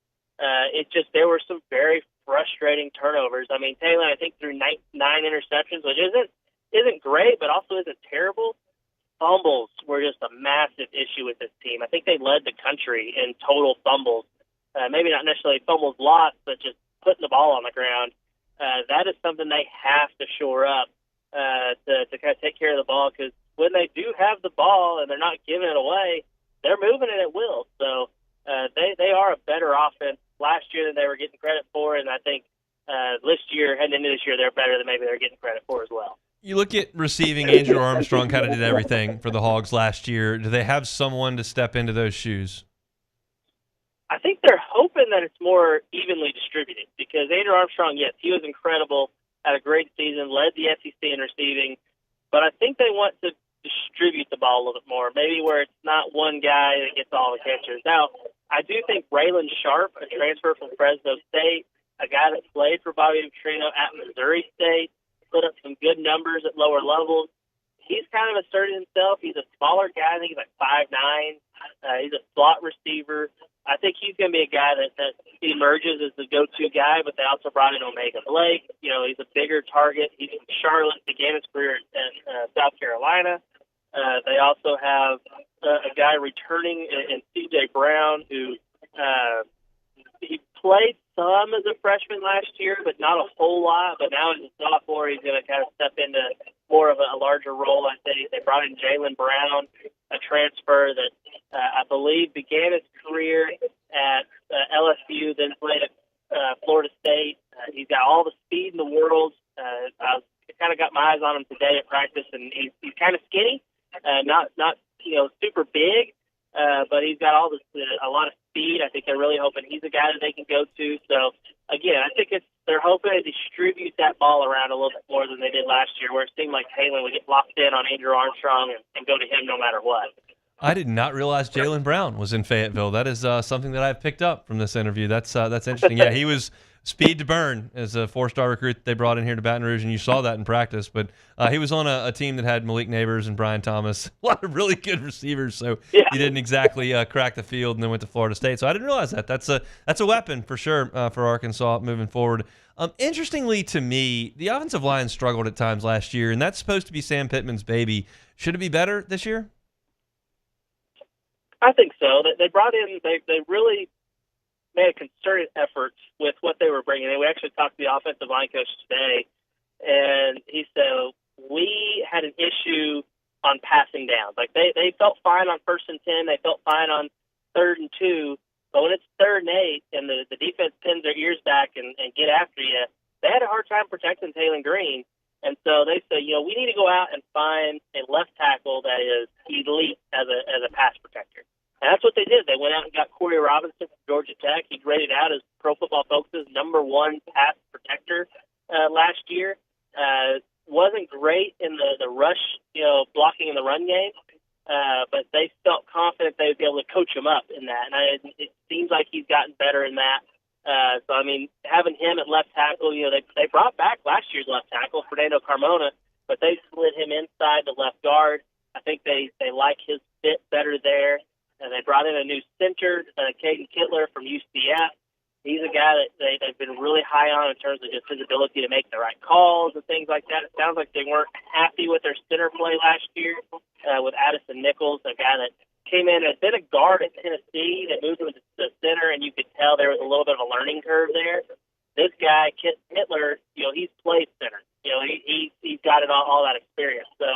There were some very frustrating turnovers. I mean, Taylor, I think, threw nine interceptions, which isn't great, but also isn't terrible. Fumbles were just a massive issue with this team. I think they led the country in total fumbles. Maybe not necessarily fumbles lost, but just putting the ball on the ground. That is something they have to shore up to kind of take care of the ball, because when they do have the ball and they're not giving it away, they're moving it at will. So they are a better offense last year than they were getting credit for, and I think this year, heading into this year, they're better than maybe they're getting credit for as well. You look at receiving, Andrew Armstrong kind of did everything for the Hogs last year. Do they have someone to step into those shoes? I think they're hoping that it's more evenly distributed, because Andrew Armstrong, yes, he was incredible, had a great season, led the SEC in receiving, but I think they want to distribute the ball a little bit more, maybe where it's not one guy that gets all the catches. Now, I do think Braylon Sharp, a transfer from Fresno State, a guy that played for Bobby Petrino at Missouri State, put up some good numbers at lower levels. He's kind of asserted himself. He's a smaller guy. I think he's like 5'9". He's a slot receiver. I think he's going to be a guy that emerges as the go-to guy, but they also brought in Omega Blake. He's a bigger target. He's from Charlotte, began his career at South Carolina. They also have a guy returning in C.J. Brown, who he played some as a freshman last year, but not a whole lot. But now as a sophomore, he's going to kind of step into more of a larger role. I think they brought in Jalen Brown, a transfer that I believe began his career at LSU, then played at Florida State. He's got all the speed in the world. I kind of got my eyes on him today at practice, and he's kind of skinny, not super big, but he's got a lot of speed. I think they're really hoping he's a guy that they can go to. So again, I think they're hoping to distribute that ball around a little bit more than they did last year, where it seemed like Taylor would get locked in on Andrew Armstrong and go to him no matter what. I did not realize Jalen Brown was in Fayetteville. That is something that I've picked up from this interview. That's interesting. Yeah, he was speed to burn as a 4-star recruit that they brought in here to Baton Rouge, and you saw that in practice. But he was on a team that had Malik Neighbors and Brian Thomas, a lot of really good receivers. So he didn't exactly crack the field, and then went to Florida State. So I didn't realize that. That's a weapon for sure for Arkansas moving forward. Interestingly to me, the offensive line struggled at times last year, and that's supposed to be Sam Pittman's baby. Should it be better this year? I think so. They brought in, they really made a concerted effort with what they were bringing in. We actually talked to the offensive line coach today, and he said, we had an issue on passing downs. Like they felt fine on 1st and 10, they felt fine on 3rd and 2, but when it's 3rd and 8 and the defense pins their ears back and get after you, they had a hard time protecting Taylor Green. And so they said, we need to go out and find a left tackle that is elite as a pass protector. And that's what they did. They went out and got Corey Robinson from Georgia Tech. He graded out as Pro Football Focus's #1 pass protector last year. Wasn't great in the rush, blocking in the run game, but they felt confident they would be able to coach him up in that. And it seems like he's gotten better in that. So, I mean, having him at left tackle, they brought back last year's left tackle, Fernando Carmona, but they slid him inside the left guard. I think they like his fit better there. And they brought in a new center, Caden Kittler from UCF. He's a guy that they've been really high on in terms of just his ability to make the right calls and things like that. It sounds like they weren't happy with their center play last year with Addison Nichols, a guy that came in and had been a guard at Tennessee that moved him to the center, and you could tell there was a little bit of a learning curve there. This guy, Kit Hitler, he's played center. He's got all that experience. So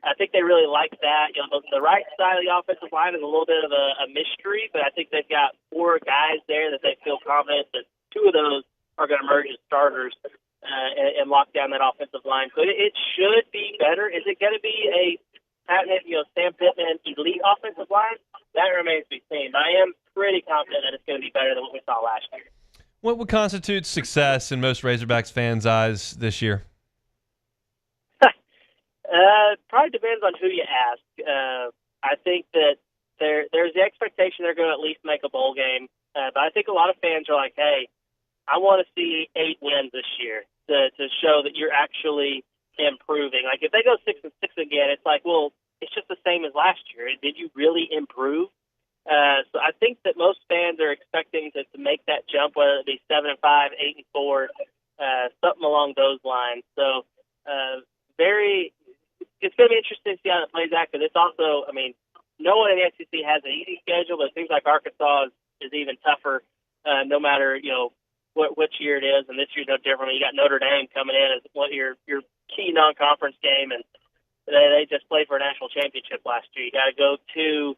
I think they really like that. The right side of the offensive line is a little bit of a mystery, but I think they've got 4 guys there that they feel confident that 2 of those are going to emerge as starters and lock down that offensive line. So it should be better. Is it going to be a Sam Pittman elite offensive line? That remains to be seen. But I am pretty confident that it's going to be better than what we saw last year. What would constitute success in most Razorbacks fans' eyes this year? Probably depends on who you ask. I think that there's the expectation they're going to at least make a bowl game. But I think a lot of fans are like, hey, I want to see 8 wins this year to show that you're actually improving. Like if they go 6-6 again, it's like, well, it's just the same as last year. Did you really improve? So I think that most fans are expecting to make that jump, whether it be 7-5, 8-4, something along those lines. So it's going to be interesting to see how it plays out, because it's also, no one in the SEC has an easy schedule, but it seems like Arkansas is even tougher, no matter, which year it is, and this year's no different. You got Notre Dame coming in as your key non-conference game, and they just played for a national championship last year. You got to go to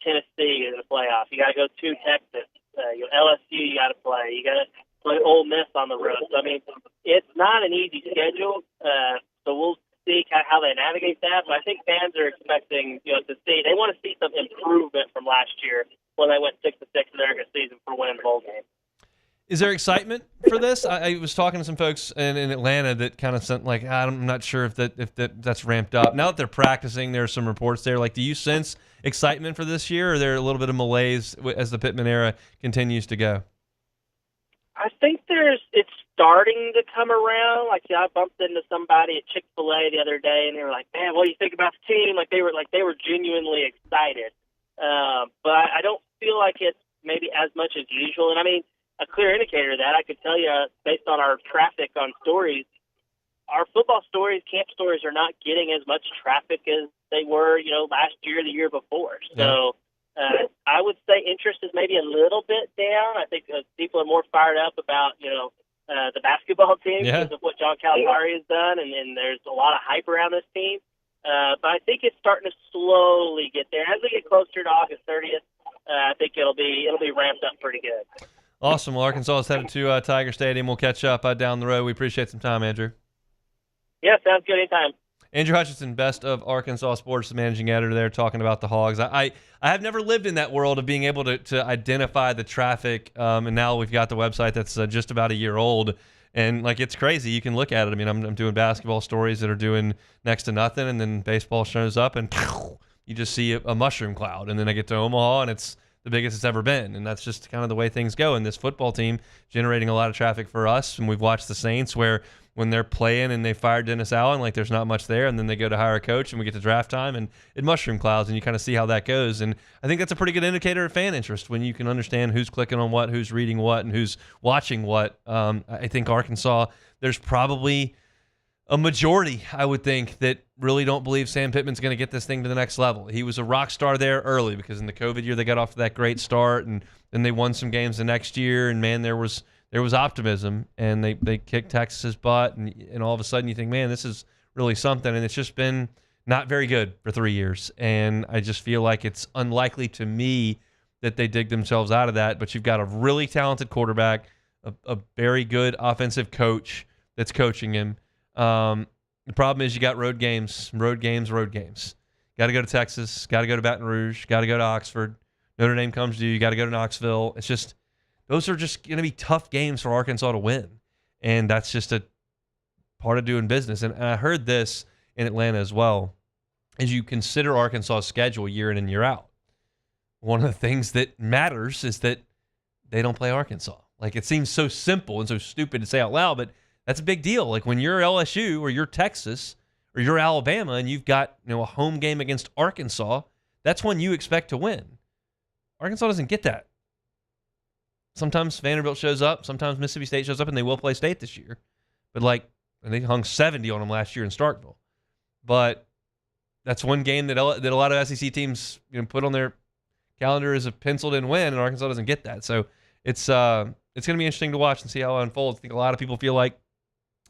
Tennessee in the playoffs. You got to go to Texas. LSU you got to play. You got to play Ole Miss on the road. So, it's not an easy schedule, so we'll see how they navigate that. But I think fans are expecting, to see, they want to see some improvement from last year when they went 6-6 in their season for winning the bowl game. Is there excitement for this? I was talking to some folks in Atlanta that kind of sent I'm not sure if that's ramped up. Now that they're practicing, there are some reports there. Do you sense excitement for this year, or is there a little bit of malaise as the Pittman era continues to go? I think it's starting to come around. I bumped into somebody at Chick-fil-A the other day, and they were like, "Man, what do you think about the team?" They were genuinely excited. But I don't feel like it's maybe as much as usual. And a clear indicator of that, I could tell you, based on our traffic on stories, our football stories, camp stories, are not getting as much traffic as they were, last year, the year before. So I would say interest is maybe a little bit down. I think people are more fired up about, the basketball team because of what John Calipari has done, and there's a lot of hype around this team. But I think it's starting to slowly get there. As we get closer to August 30th, I think it'll be ramped up pretty good. Awesome. Well, Arkansas is headed to Tiger Stadium. We'll catch up down the road. We appreciate some time, Andrew. Yeah, sounds good. Anytime. Andrew Hutchinson, Best of Arkansas Sports, the managing editor there, talking about the Hogs. I have never lived in that world of being able to identify the traffic, and now we've got the website that's just about a year old, and it's crazy. You can look at it. I'm doing basketball stories that are doing next to nothing, and then baseball shows up, and you just see a mushroom cloud, and then I get to Omaha, and it's the biggest it's ever been, and that's just kind of the way things go. And this football team generating a lot of traffic for us, and we've watched the Saints where when they're playing and they fire Dennis Allen, there's not much there, and then they go to hire a coach, and we get to draft time, and it mushroom clouds, and you kind of see how that goes. And I think that's a pretty good indicator of fan interest when you can understand who's clicking on what, who's reading what, and who's watching what. I think Arkansas, there's probably a majority, I would think, that really don't believe Sam Pittman's going to get this thing to the next level. He was a rock star there early because in the COVID year they got off to that great start, and then they won some games the next year, and man, there was optimism, and they kicked Texas's butt, and all of a sudden you think, man, this is really something, and it's just been not very good for 3 years, and I just feel like it's unlikely to me that they dig themselves out of that. But you've got a really talented quarterback, a very good offensive coach that's coaching him. The problem is you got road games. Got to go to Texas, got to go to Baton Rouge, got to go to Oxford. Notre Dame comes to you, got to go to Knoxville. It's just, those are just going to be tough games for Arkansas to win. And that's just a part of doing business. And I heard this in Atlanta as well. As you consider Arkansas's schedule year in and year out, one of the things that matters is that they don't play Arkansas. It seems so simple and so stupid to say out loud, but that's a big deal. When you're LSU or you're Texas or you're Alabama and you've got a home game against Arkansas, that's when you expect to win. Arkansas doesn't get that. Sometimes Vanderbilt shows up, sometimes Mississippi State shows up, and they will play State this year. But and they hung 70 on them last year in Starkville. But that's one game that a lot of SEC teams put on their calendar as a penciled-in win, and Arkansas doesn't get that. So it's going to be interesting to watch and see how it unfolds. I think a lot of people feel like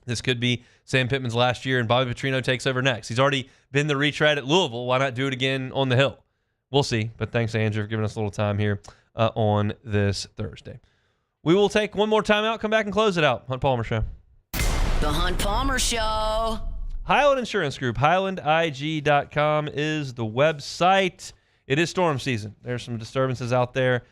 this could be Sam Pittman's last year, and Bobby Petrino takes over next. He's already been the retread at Louisville. Why not do it again on the Hill? We'll see. But thanks, Andrew, for giving us a little time here on this Thursday. We will take one more timeout, come back and close it out. Hunt Palmer Show. The Hunt Palmer Show. Highland Insurance Group, highlandig.com is the website. It is storm season. There's some disturbances out there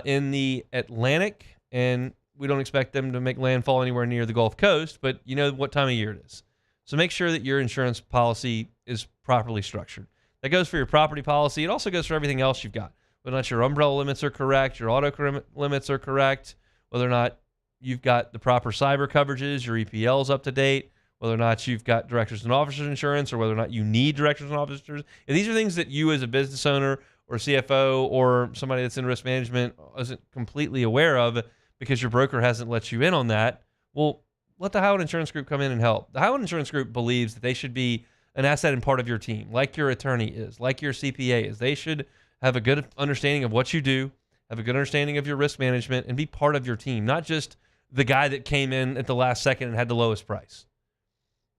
in the Atlantic, and we don't expect them to make landfall anywhere near the Gulf Coast, but you know what time of year it is. So make sure that your insurance policy is properly structured. That goes for your property policy. It also goes for everything else you've got. Whether or not your umbrella limits are correct, your auto limits are correct, whether or not you've got the proper cyber coverages, your EPL's up to date, whether or not you've got directors and officers insurance, or whether or not you need directors and officers. And these are things that you as a business owner or CFO or somebody that's in risk management isn't completely aware of because your broker hasn't let you in on that. Well, let the Highland Insurance Group come in and help. The Highland Insurance Group believes that they should be an asset and part of your team, like your attorney is, like your CPA is. They should have a good understanding of what you do, have a good understanding of your risk management, and be part of your team, not just the guy that came in at the last second and had the lowest price.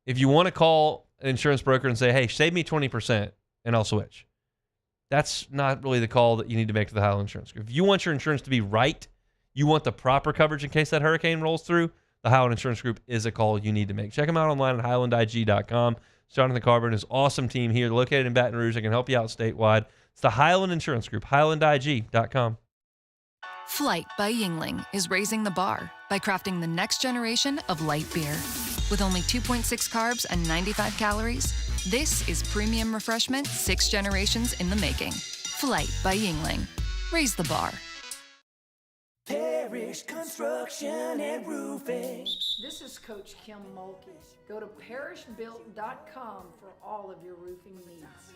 If you want to call an insurance broker and say, hey, save me 20% and I'll switch, that's not really the call that you need to make to the Highland Insurance Group. If you want your insurance to be right, you want the proper coverage in case that hurricane rolls through, the Highland Insurance Group is a call you need to make. Check them out online at highlandig.com. Jonathan Carver and his awesome team here located in Baton Rouge that can help you out statewide. It's the Highland Insurance Group, highlandig.com. Flight by Yingling is raising the bar by crafting the next generation of light beer. With only 2.6 carbs and 95 calories, this is premium refreshment 6 generations in the making. Flight by Yingling. Raise the bar. Parish Construction and Roofing. This is Coach Kim Mulkey. Go to parishbuilt.com for all of your roofing needs.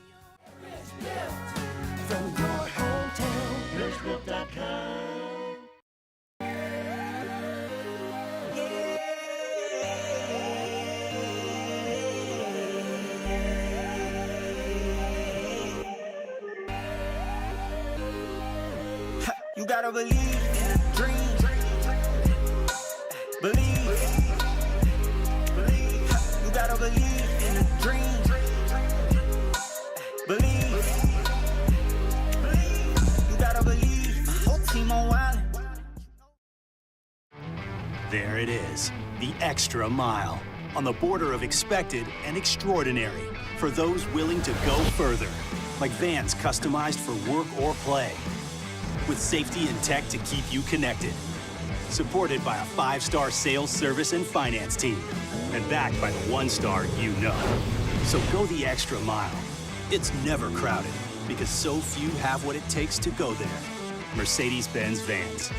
From your hometown, parishbuilt.com. You gotta believe in the dream. Believe. You gotta believe in the dream. Believe. You gotta believe. Whole team on wild. There it is, the extra mile. On the border of expected and extraordinary. For those willing to go further. Like vans customized for work or play. With safety and tech to keep you connected. Supported by a 5-star sales, service, and finance team. And backed by the 1-star you know. So go the extra mile. It's never crowded because so few have what it takes to go there. Mercedes-Benz Vans.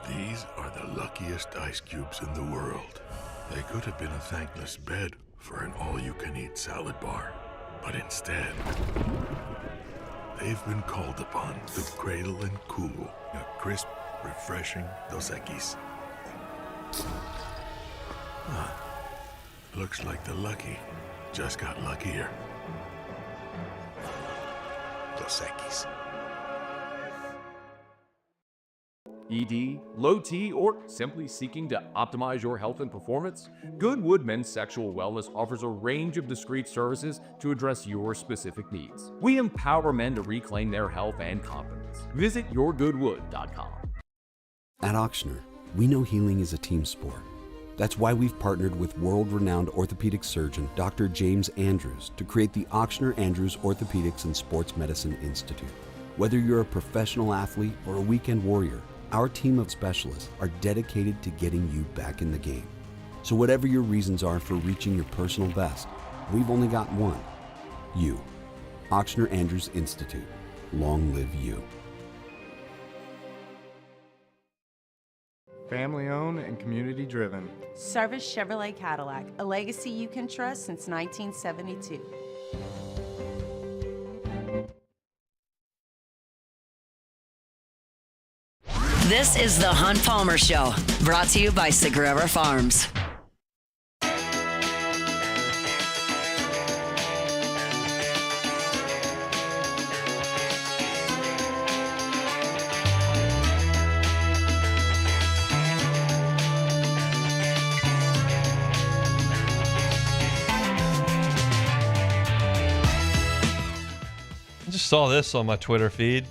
These are the luckiest ice cubes in the world. They could have been a thankless bed for an all-you-can-eat salad bar. But instead, they've been called upon to cradle and cool a crisp, refreshing Dos Equis. Looks like the lucky just got luckier. Dos Equis. ED, low T, or simply seeking to optimize your health and performance? Goodwood Men's Sexual Wellness offers a range of discreet services to address your specific needs. We empower men to reclaim their health and confidence. Visit yourgoodwood.com. At Ochsner, we know healing is a team sport. That's why we've partnered with world-renowned orthopedic surgeon Dr. James Andrews to create the Ochsner Andrews Orthopedics and Sports Medicine Institute. Whether you're a professional athlete or a weekend warrior, our team of specialists are dedicated to getting you back in the game. So whatever your reasons are for reaching your personal best, we've only got one. You. Ochsner Andrews Institute. Long live you. Family owned and community driven. Service Chevrolet Cadillac, a legacy you can trust since 1972. This is the Hunt Palmer Show, brought to you by Sagrera Farms. just saw this on my Twitter feed.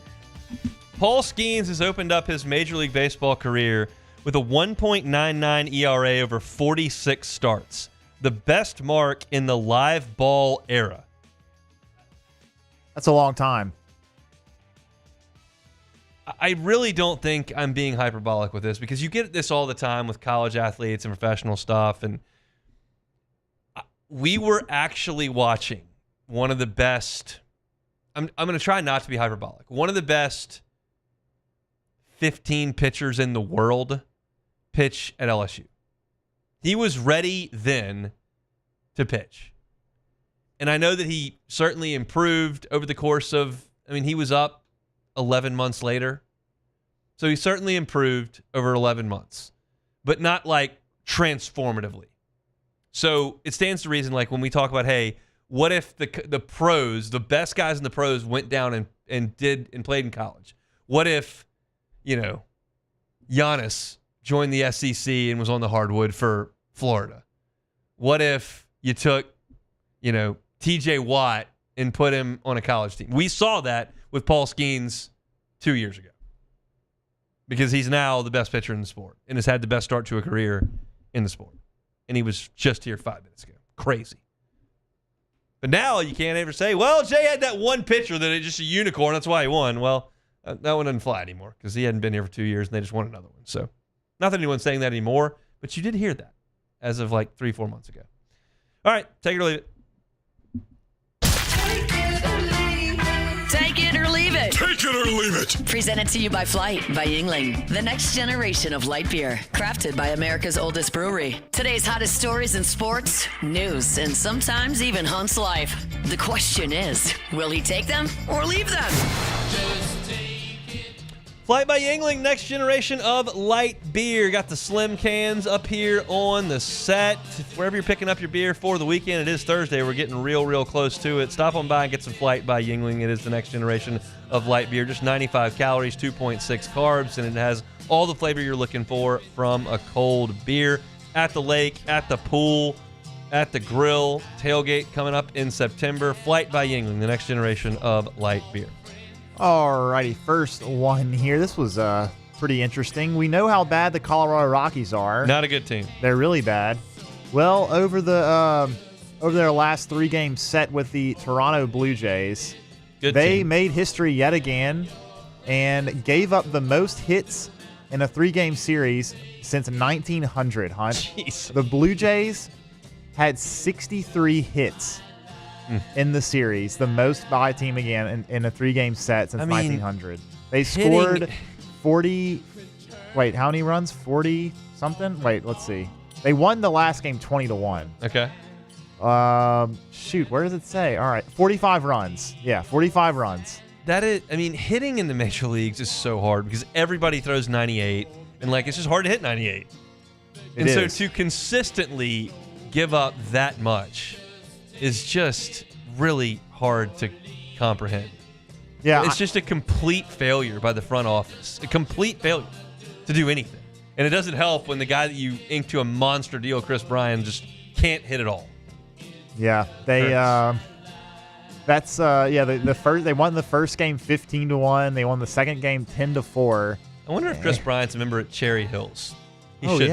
Paul Skeens has opened up his Major League Baseball career with a 1.99 ERA over 46 starts, the best mark in the live ball era. That's a long time. I really don't think I'm being hyperbolic with this because you get this all the time with college athletes and professional stuff. And we were actually watching one of the best, I'm going to try not to be hyperbolic, one of the best 15 pitchers in the world pitch at LSU. He was ready then to pitch. And I know that he certainly improved over the course of, he was up 11 months later. So he certainly improved over 11 months, but not like transformatively. So it stands to reason, like when we talk about, hey, what if the pros, the best guys in the pros went down and played in college? What if, Giannis joined the SEC and was on the hardwood for Florida? What if you took, TJ Watt and put him on a college team? We saw that with Paul Skeens 2 years ago because he's now the best pitcher in the sport and has had the best start to a career in the sport. And he was just here 5 minutes ago. Crazy. But now you can't ever say, well, Jay had that one pitcher that is just a unicorn. That's why he won. Well, that one doesn't fly anymore because he hadn't been here for 2 years and they just won another one. So not that anyone's saying that anymore, but you did hear that as of like 3-4 months ago. All right, take it or leave it. Take it or leave it. Take it or leave it. Presented to you by Flight by Yingling, the next generation of light beer, crafted by America's oldest brewery. Today's hottest stories in sports, news, and sometimes even Hunt's life. The question is, will he take them or leave them? Flight by Yingling, next generation of light beer. Got the slim cans up here on the set. Wherever you're picking up your beer for the weekend, it is Thursday. We're getting real close to it. Stop on by and get some Flight by Yingling. It is the next generation of light beer. Just 95 calories, 2.6 carbs, and it has all the flavor you're looking for from a cold beer. At the lake, at the pool, at the grill, tailgate coming up in September. Flight by Yingling, the next generation of light beer. Alrighty, first one here. This was pretty interesting. We know how bad the Colorado Rockies are. Not a good team. They're really bad. Well, over their last 3 game set with the Toronto Blue Jays, they made history yet again and gave up the most hits in a 3-game series since 1900, Hunt. Jeez. The Blue Jays had 63 hits in the series, the most by a team again in a 3-game set since 1900. They scored 40. Wait, how many runs? 40 something? Wait, let's see. They won the last game 20-1. Okay. Shoot, where does it say? All right, 45 runs. Yeah, 45 runs. That is, hitting in the major leagues is so hard because everybody throws 98, and it's just hard to hit 98. So to consistently give up that much is just really hard to comprehend. Yeah, it's just a complete failure by the front office. A complete failure to do anything. And it doesn't help when the guy that you inked to a monster deal, Chris Bryan, just can't hit it all. Yeah, they the first they won the first game 15-1. They won the second game 10-4. I wonder if Chris Bryant's a member at Cherry Hills. He should be.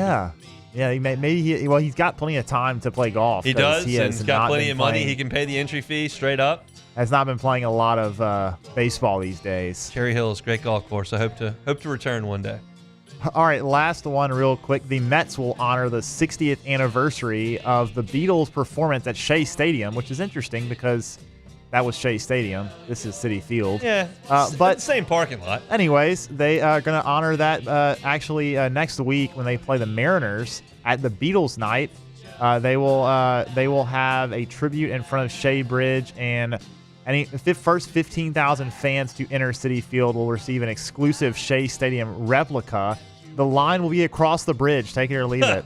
Yeah, he's got plenty of time to play golf. He does, and he's got plenty of money. He can pay the entry fee straight up. Has not been playing a lot of baseball these days. Cherry Hills, great golf course. I hope to return one day. All right, last one real quick. The Mets will honor the 60th anniversary of the Beatles' performance at Shea Stadium, which is interesting because that was Shea Stadium. This is Citi Field. Yeah, but the same parking lot. Anyways, they are going to honor that next week when they play the Mariners at the Beatles night. They will have a tribute in front of Shea Bridge, and the first 15,000 fans to enter Citi Field will receive an exclusive Shea Stadium replica. The line will be across the bridge. Take it or leave it.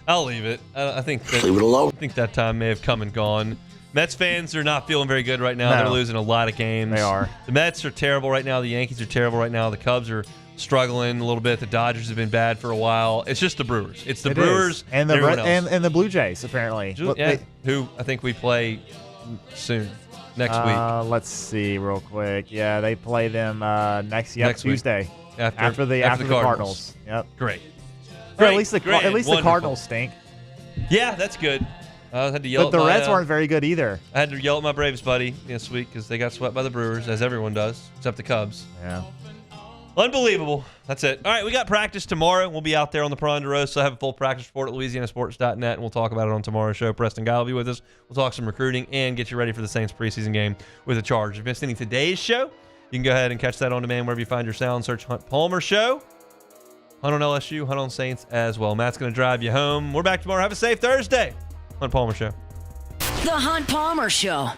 I'll leave it. I think that, leave it alone. I think that time may have come and gone. Mets fans are not feeling very good right now. No. They're losing a lot of games. They are. The Mets are terrible right now. The Yankees are terrible right now. The Cubs are struggling a little bit. The Dodgers have been bad for a while. It's just the Brewers. It's the Brewers and everyone else. And the Blue Jays apparently. Yeah, who I think we play soon. next week? Let's see real quick. Yeah, they play them next Tuesday. Week. After the Cardinals. Yep. Great. So at least the Cardinals stink. Yeah, that's good. I had to yell. But the Reds weren't very good either. I had to yell at my Braves buddy this week because they got swept by the Brewers, as everyone does, except the Cubs. Yeah. Unbelievable. That's it. All right, we got practice tomorrow. We'll be out there on the Ponderosa. I have a full practice report at LouisianaSports.net, and we'll talk about it on tomorrow's show. Preston Guy will be with us. We'll talk some recruiting and get you ready for the Saints preseason game with a charge. If you missed any today's show, you can go ahead and catch that on demand wherever you find your sound. Search Hunt Palmer Show. Hunt on LSU, Hunt on Saints as well. Matt's going to drive you home. We're back tomorrow. Have a safe Thursday. Hunt Palmer Show. The Hunt Palmer Show.